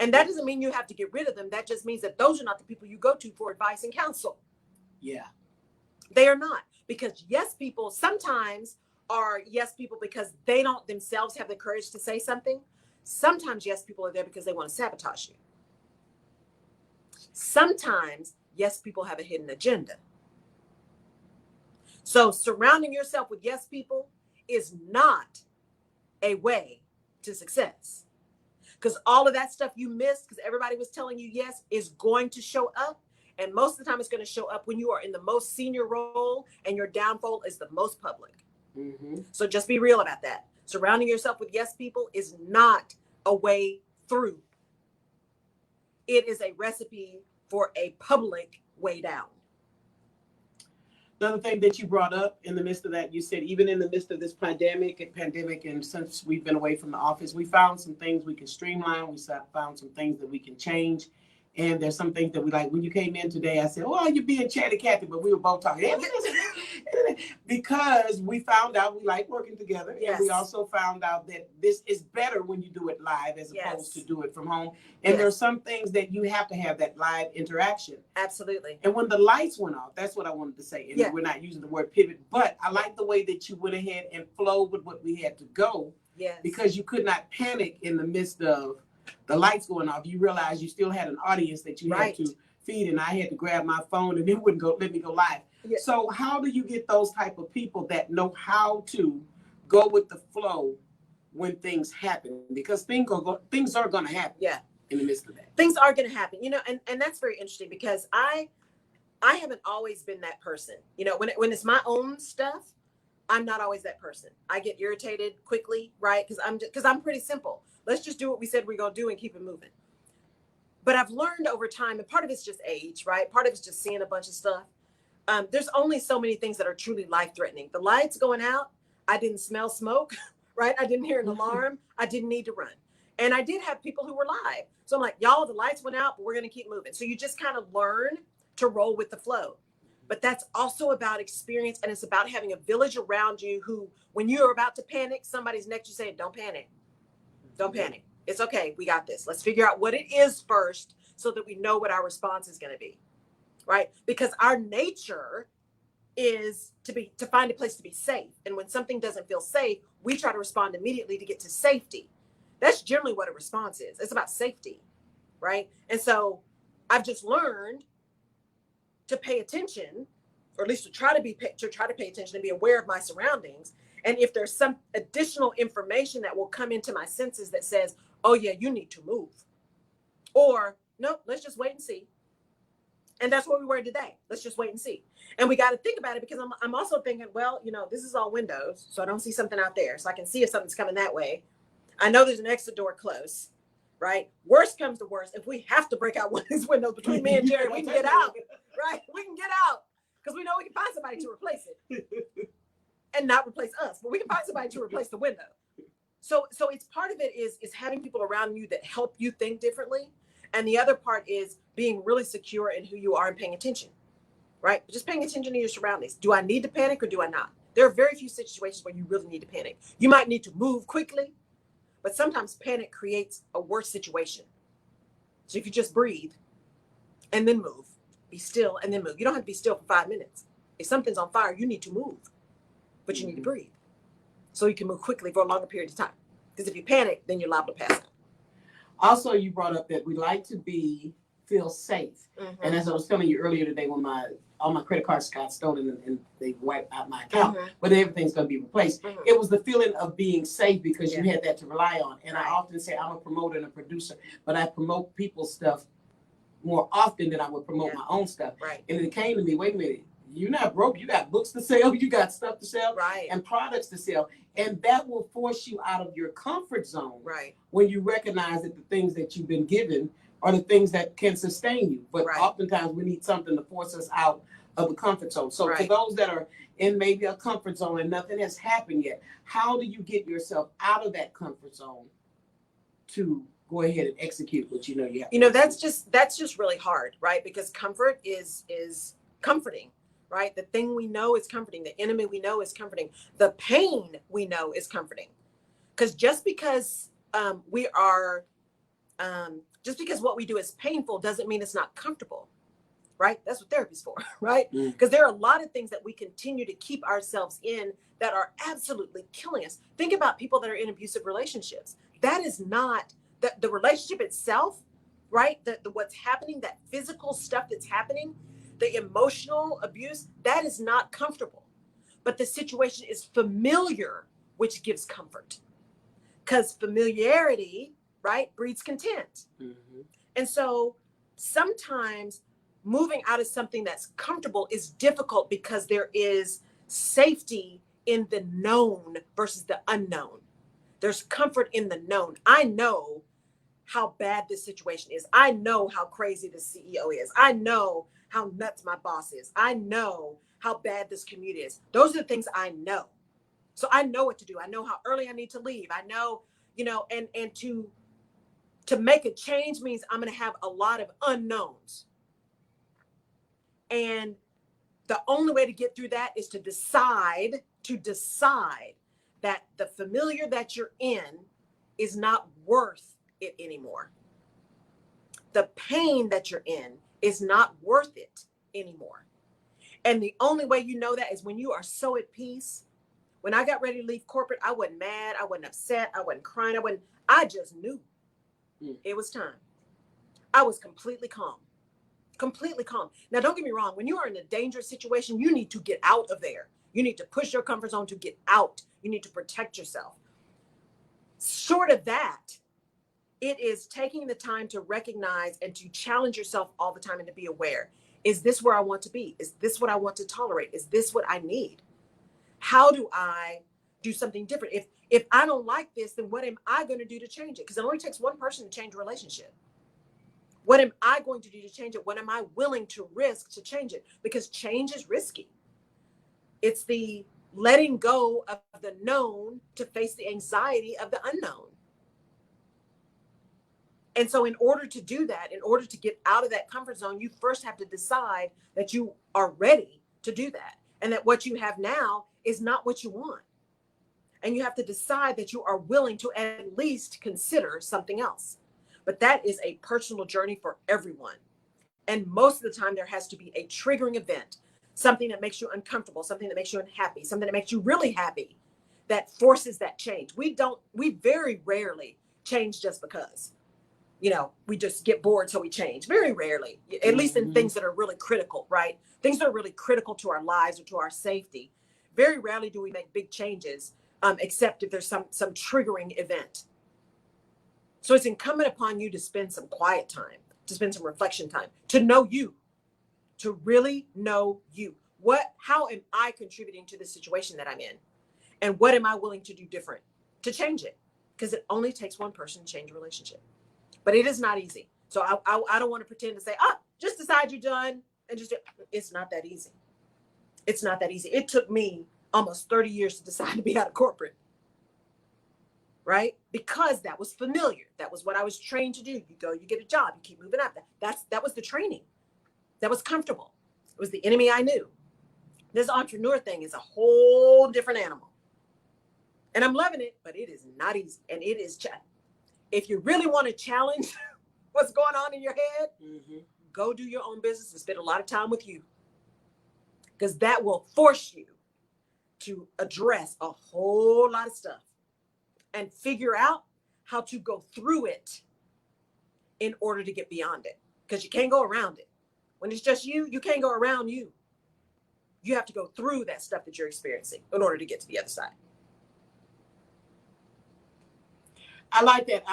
And that doesn't mean you have to get rid of them. That just means that those are not the people you go to for advice and counsel. Yeah. They are not. Because yes people sometimes are yes people because they don't themselves have the courage to say something. Sometimes yes people are there because they want to sabotage you. Sometimes yes people have a hidden agenda. So surrounding yourself with yes people is not a way to success. Because all of that stuff you missed because everybody was telling you yes is going to show up. And most of the time it's going to show up when you are in the most senior role and your downfall is the most public. Mm-hmm. So just be real about that. Surrounding yourself with yes people is not a way through. It is a recipe for a public way down. Another thing that you brought up in the midst of that, you said even in the midst of this pandemic, and since we've been away from the office, we found some things we can streamline. We found some things that we can change. And there's some things that we like. When you came in today, I said, "Oh, you're being chatty Cathy," but we were both talking because we found out we like working together, yes. And we also found out that this is better when you do it live as opposed to do it from home. And there's some things that you have to have that live interaction. Absolutely. And when the lights went off, that's what I wanted to say. And we're not using the word pivot, but I like the way that you went ahead and flowed with what we had to go. Yes. Because you could not panic in the midst of the lights going off. You realize you still had an audience that you had to feed, and I had to grab my phone and it wouldn't let me go live. Yeah. So how do you get those type of people that know how to go with the flow when things happen? Because things are going to happen. Yeah. In the midst of that. Things are going to happen, and that's very interesting because I haven't always been that person. When it's my own stuff, I'm not always that person. I get irritated quickly, right? Because I'm pretty simple. Let's just do what we said we're going to do and keep it moving. But I've learned over time, and part of it's just age, right? Part of it's just seeing a bunch of stuff. There's only so many things that are truly life-threatening. The lights going out, I didn't smell smoke, right? I didn't hear an alarm. I didn't need to run. And I did have people who were live. So I'm like, y'all, the lights went out, but we're going to keep moving. So you just kind of learn to roll with the flow. But that's also about experience, and it's about having a village around you who, when you're about to panic, somebody's next to you saying, don't panic. Don't panic. It's okay. We got this. Let's figure out what it is first so that we know what our response is going to be, right? Because our nature is to find a place to be safe. And when something doesn't feel safe, we try to respond immediately to get to safety. That's generally what a response is. It's about safety, right? And so I've just learned to pay attention, or at least to try to pay attention and be aware of my surroundings. And if there's some additional information that will come into my senses that says, oh yeah, you need to move, or no, let's just wait and see. And that's where we were today. Let's just wait and see. And we got to think about it because I'm also thinking, well, this is all windows, so I don't see something out there. So I can see if something's coming that way. I know there's an exit door close, right? Worst comes to worst, if we have to break out one of these windows between me and Jerry, we can get out, right? We can get out because we know we can find somebody to replace it. And not replace us, but we can find somebody to replace the window. So it's part of it is having people around you that help you think differently. And the other part is being really secure in who you are and paying attention, right? Just paying attention to your surroundings. Do I need to panic or do I not? There are very few situations where you really need to panic. You might need to move quickly, but sometimes panic creates a worse situation. So if you just breathe and then move, be still and then move. You don't have to be still for 5 minutes. If something's on fire, you need to move. But you need to breathe so you can move quickly for a longer period of time. Because if you panic, then you're liable to pass out. Also, you brought up that we like to feel safe. Mm-hmm. And as I was telling you earlier today, when my all my credit cards got stolen and they wiped out my account, Mm-hmm. but everything's going to be replaced. Mm-hmm. It was the feeling of being safe because Yeah. you had that to rely on. And Right. I often say I'm a promoter and a producer, but I promote people's stuff more often than I would promote Yeah. my own stuff. Right. And it came to me, wait a minute, you're not broke. You got books to sell, you got stuff to sell, Right. and products to sell. And that will force you out of your comfort zone Right. when you recognize that the things that you've been given are the things that can sustain you. But Right. oftentimes we need something to force us out of the comfort zone. So for Right. those that are in maybe a comfort zone and nothing has happened yet, how do you get yourself out of that comfort zone to go ahead and execute what you know you have? You know, that's just really hard, right? Because comfort is comforting, right? The thing we know is comforting. The enemy we know is comforting. The pain we know is comforting. Because just because just because what we do is painful doesn't mean it's not comfortable, right? That's what therapy's for, right? Because there are a lot of things that we continue to keep ourselves in that are absolutely killing us. Think about people that are in abusive relationships. That is not the relationship itself, right? The what's happening, that physical stuff that's happening, the emotional abuse, that is not comfortable. But the situation is familiar, which gives comfort. Because familiarity, right, breeds content. Mm-hmm. And so sometimes moving out of something that's comfortable is difficult because there is safety in the known versus the unknown. There's comfort in the known. I know how bad this situation is. I know how crazy the CEO is. I know how nuts my boss is. I know how bad this commute is. Those are the things I know. So I know what to do. I know how early I need to leave. I know, and to make a change means I'm going to have a lot of unknowns. And the only way to get through that is to decide that the familiar that you're in is not worth it anymore. The pain that you're in is not worth it anymore. And the only way you know that is when you are so at peace. When I got ready to leave corporate, I wasn't mad. I wasn't upset. I wasn't crying. I just knew it was time. I was completely calm. Completely calm. Now, don't get me wrong. When you are in a dangerous situation, you need to get out of there. You need to push your comfort zone to get out. You need to protect yourself. Short of that, it is taking the time to recognize and to challenge yourself all the time and to be aware. Is this where I want to be? Is this what I want to tolerate? Is this what I need? How do I do something different? If I don't like this, then what am I going to do to change it? Because it only takes one person to change a relationship. What am I going to do to change it? What am I willing to risk to change it? Because change is risky. It's the letting go of the known to face the anxiety of the unknown. And so in order to do that, in order to get out of that comfort zone, you first have to decide that you are ready to do that. And that what you have now is not what you want. And you have to decide that you are willing to at least consider something else. But that is a personal journey for everyone. And most of the time there has to be a triggering event, something that makes you uncomfortable, something that makes you unhappy, something that makes you really happy, that forces that change. We very rarely change just because, we just get bored, so we change. Very rarely, at least in things that are really critical, right? Things that are really critical to our lives or to our safety. Very rarely do we make big changes, except if there's some triggering event. So it's incumbent upon you to spend some quiet time, to spend some reflection time, to know you, to really know you. How am I contributing to the situation that I'm in? And what am I willing to do different to change it? Because it only takes one person to change a relationship. But it is not easy. So I don't want to pretend to say, just decide you're done and just, it's not that easy. It's not that easy. It took me almost 30 years to decide to be out of corporate. Right? Because that was familiar. That was what I was trained to do. You go, you get a job, you keep moving up. That was the training. That was comfortable. It was the enemy I knew. This entrepreneur thing is a whole different animal. And I'm loving it, but it is not easy. And it is, if you really want to challenge what's going on in your head, go do your own business and spend a lot of time with you. Because that will force you to address a whole lot of stuff and figure out how to go through it in order to get beyond it. Because you can't go around it. When it's just you, you can't go around you. You have to go through that stuff that you're experiencing in order to get to the other side. I like that.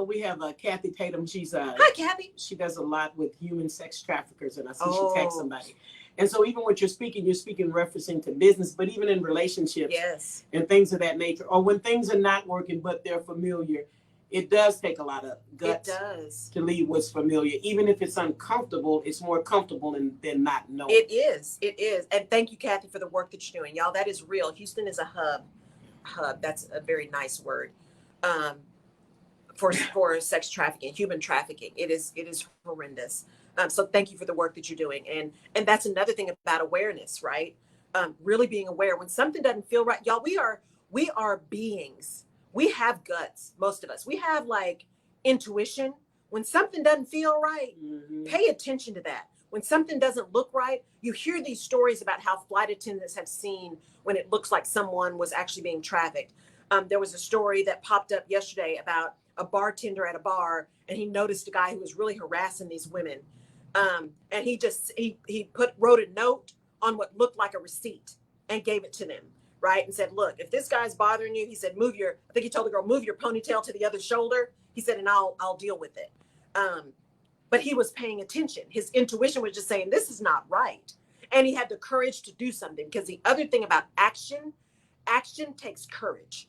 We have Kathy Tatum. Hi, Kathy. She does a lot with human sex traffickers, and I see Oh. she texts somebody. And so even what you're speaking referencing to business, but even in relationships, yes, and things of that nature, or when things are not working but they're familiar, it does take a lot of guts to leave what's familiar. Even if it's uncomfortable, it's more comfortable than not knowing. It is. And thank you, Kathy, for the work that you're doing. Y'all, that is real. Houston is a hub. That's a very nice word. For sex trafficking, human trafficking. It is horrendous. So thank you for the work that you're doing. And that's another thing about awareness, right? Really being aware when something doesn't feel right. Y'all, we are beings. We have guts, most of us. We have like intuition. When something doesn't feel right, pay attention to that. When something doesn't look right, you hear these stories about how flight attendants have seen when it looks like someone was actually being trafficked. There was a story that popped up yesterday about a bartender at a bar, and he noticed a guy who was really harassing these women. And he wrote a note on what looked like a receipt and gave it to them, right? And said, look, if this guy's bothering you, he said, I think he told the girl, move your ponytail to the other shoulder. He said, and I'll deal with it. But he was paying attention. His intuition was just saying, this is not right. And he had the courage to do something, because the other thing about action takes courage.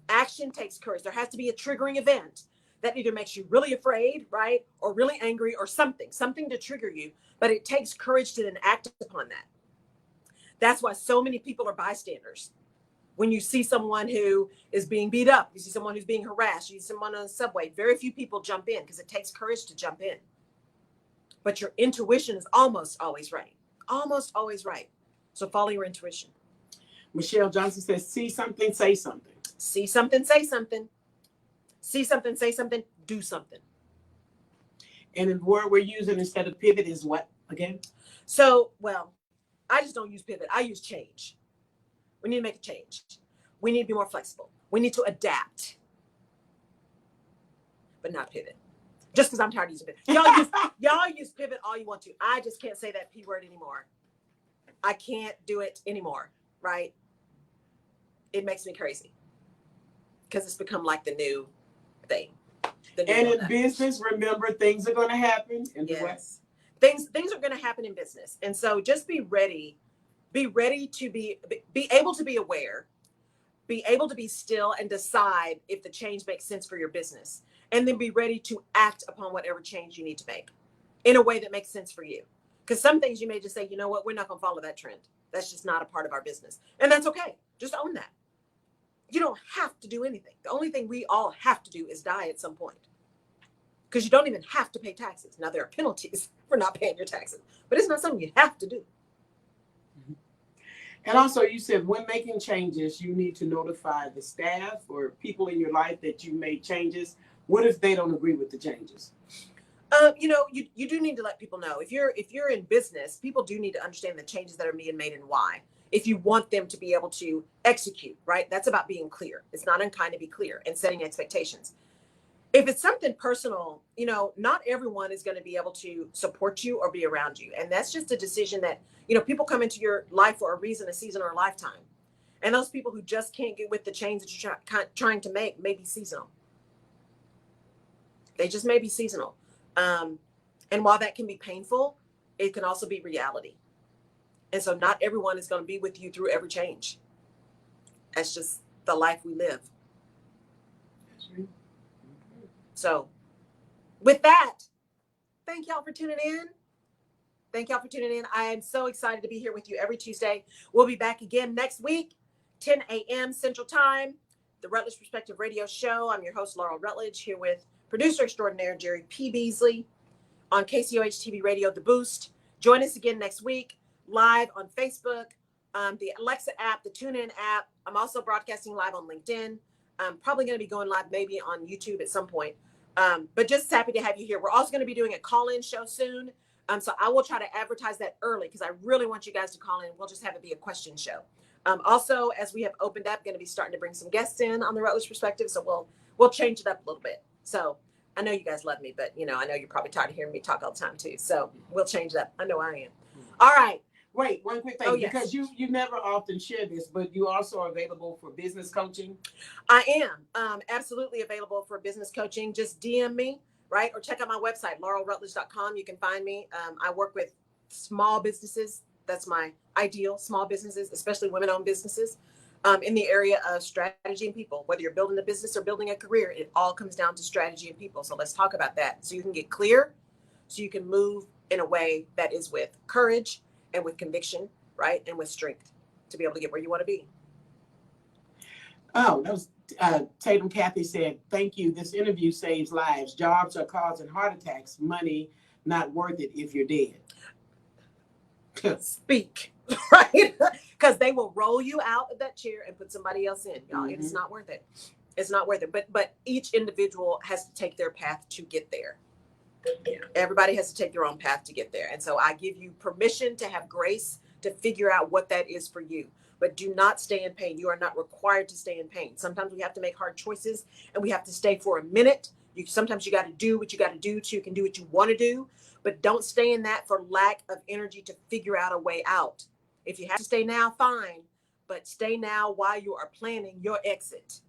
Action takes courage. There has to be a triggering event that either makes you really afraid, right? Or really angry, or something to trigger you. But it takes courage to then act upon that. That's why so many people are bystanders. When you see someone who is being beat up, you see someone who's being harassed, you see someone on the subway, very few people jump in, because it takes courage to jump in. But your intuition is almost always right. Almost always right. So follow your intuition. Michelle Johnson says, see something, say something. See something, say something. See something, say something, do something. And the word we're using instead of pivot is what again? So, well, I just don't use pivot. I use change. We need to make a change. We need to be more flexible. We need to adapt, but not pivot. Just because I'm tired of using pivot. Y'all use pivot all you want to. I just can't say that P word anymore. I can't do it anymore, right? It makes me crazy, because it's become like the new thing. And in business, remember, things are going to happen. Yes. Things are going to happen in business. And so just be ready. Be ready to be able to be aware, be able to be still and decide if the change makes sense for your business. And then be ready to act upon whatever change you need to make in a way that makes sense for you. Because some things you may just say, you know what, we're not going to follow that trend. That's just not a part of our business. And that's okay. Just own that. You don't have to do anything. The only thing we all have to do is die at some point. Because you don't even have to pay taxes. Now, there are penalties for not paying your taxes, but it's not something you have to do. And also, you said when making changes, you need to notify the staff or people in your life that you made changes. What if they don't agree with the changes? You do need to let people know. If you're in business, people do need to understand the changes that are being made and why. If you want them to be able to execute, right? That's about being clear. It's not unkind to be clear and setting expectations. If it's something personal, not everyone is going to be able to support you or be around you. And that's just a decision that, people come into your life for a reason, a season, or a lifetime. And those people who just can't get with the change that you're trying to make may be seasonal. They just may be seasonal. And while that can be painful, it can also be reality. And so not everyone is going to be with you through every change. That's just the life we live. So with that, thank y'all for tuning in. I am so excited to be here with you every Tuesday. We'll be back again next week, 10 a.m. Central Time, the Rutledge Perspective Radio Show. I'm your host, Laurel Rutledge, here with producer extraordinaire, Jerry P. Beasley, on KCOH TV Radio, The Boost. Join us again next week, live on Facebook, the Alexa app, the TuneIn app. I'm also broadcasting live on LinkedIn. I'm probably going to be going live maybe on YouTube at some point. But just happy to have you here. We're also going to be doing a call-in show soon. So I will try to advertise that early, because I really want you guys to call in. We'll just have it be a question show. Also, as we have opened up, going to be starting to bring some guests in on the Rutledge Perspective. So we'll change it up a little bit. So I know you guys love me, but I know you're probably tired of hearing me talk all the time too. So we'll change it up. I know I am. All right. Wait, one quick thing, Oh, yes. because you never often share this, but you also are available for business coaching. I am absolutely available for business coaching. Just DM me, right? Or check out my website, laurelrutledge.com. You can find me. I work with small businesses. That's my ideal, small businesses, especially women-owned businesses, in the area of strategy and people. Whether you're building a business or building a career, it all comes down to strategy and people. So let's talk about that so you can get clear, so you can move in a way that is with courage and with conviction, right? And with strength to be able to get where you want to be. Oh, that was Tatum Kathy said, thank you. This interview saves lives. Jobs are causing heart attacks. Money not worth it if you're dead. Speak, right? Because they will roll you out of that chair and put somebody else in, y'all. Mm-hmm. It's not worth it. It's not worth it. But each individual has to take their path to get there. Yeah. Everybody has to take their own path to get there. And so I give you permission to have grace to figure out what that is for you. But do not stay in pain. You are not required to stay in pain. Sometimes we have to make hard choices and we have to stay for a minute. Sometimes you got to do what you got to do so you can do what you want to do. But don't stay in that for lack of energy to figure out a way out. If you have to stay now, fine. But stay now while you are planning your exit.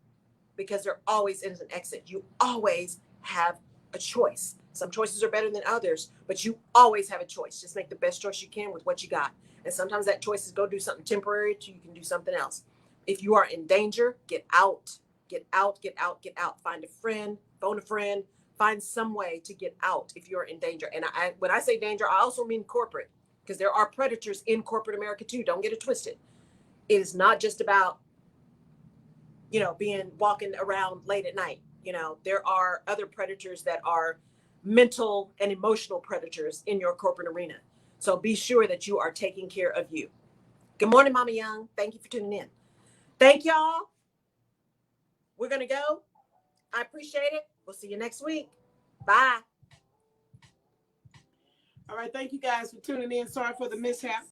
Because there always is an exit. You always have a choice. Some choices are better than others, but you always have a choice. Just make the best choice you can with what you got. And sometimes that choice is go do something temporary so you can do something else. If you are in danger, get out, get out, get out, get out. Find a friend, phone a friend, find some way to get out if you're in danger. And when I say danger, I also mean corporate, because there are predators in corporate America too. Don't get it twisted. It is not just about, walking around late at night. There are other predators that are mental and emotional predators in your corporate arena. So be sure that you are taking care of you. Good morning, Mama Young. Thank you for tuning in. Thank y'all. We're going to go. I appreciate it. We'll see you next week. Bye. All right. Thank you guys for tuning in. Sorry for the mishap.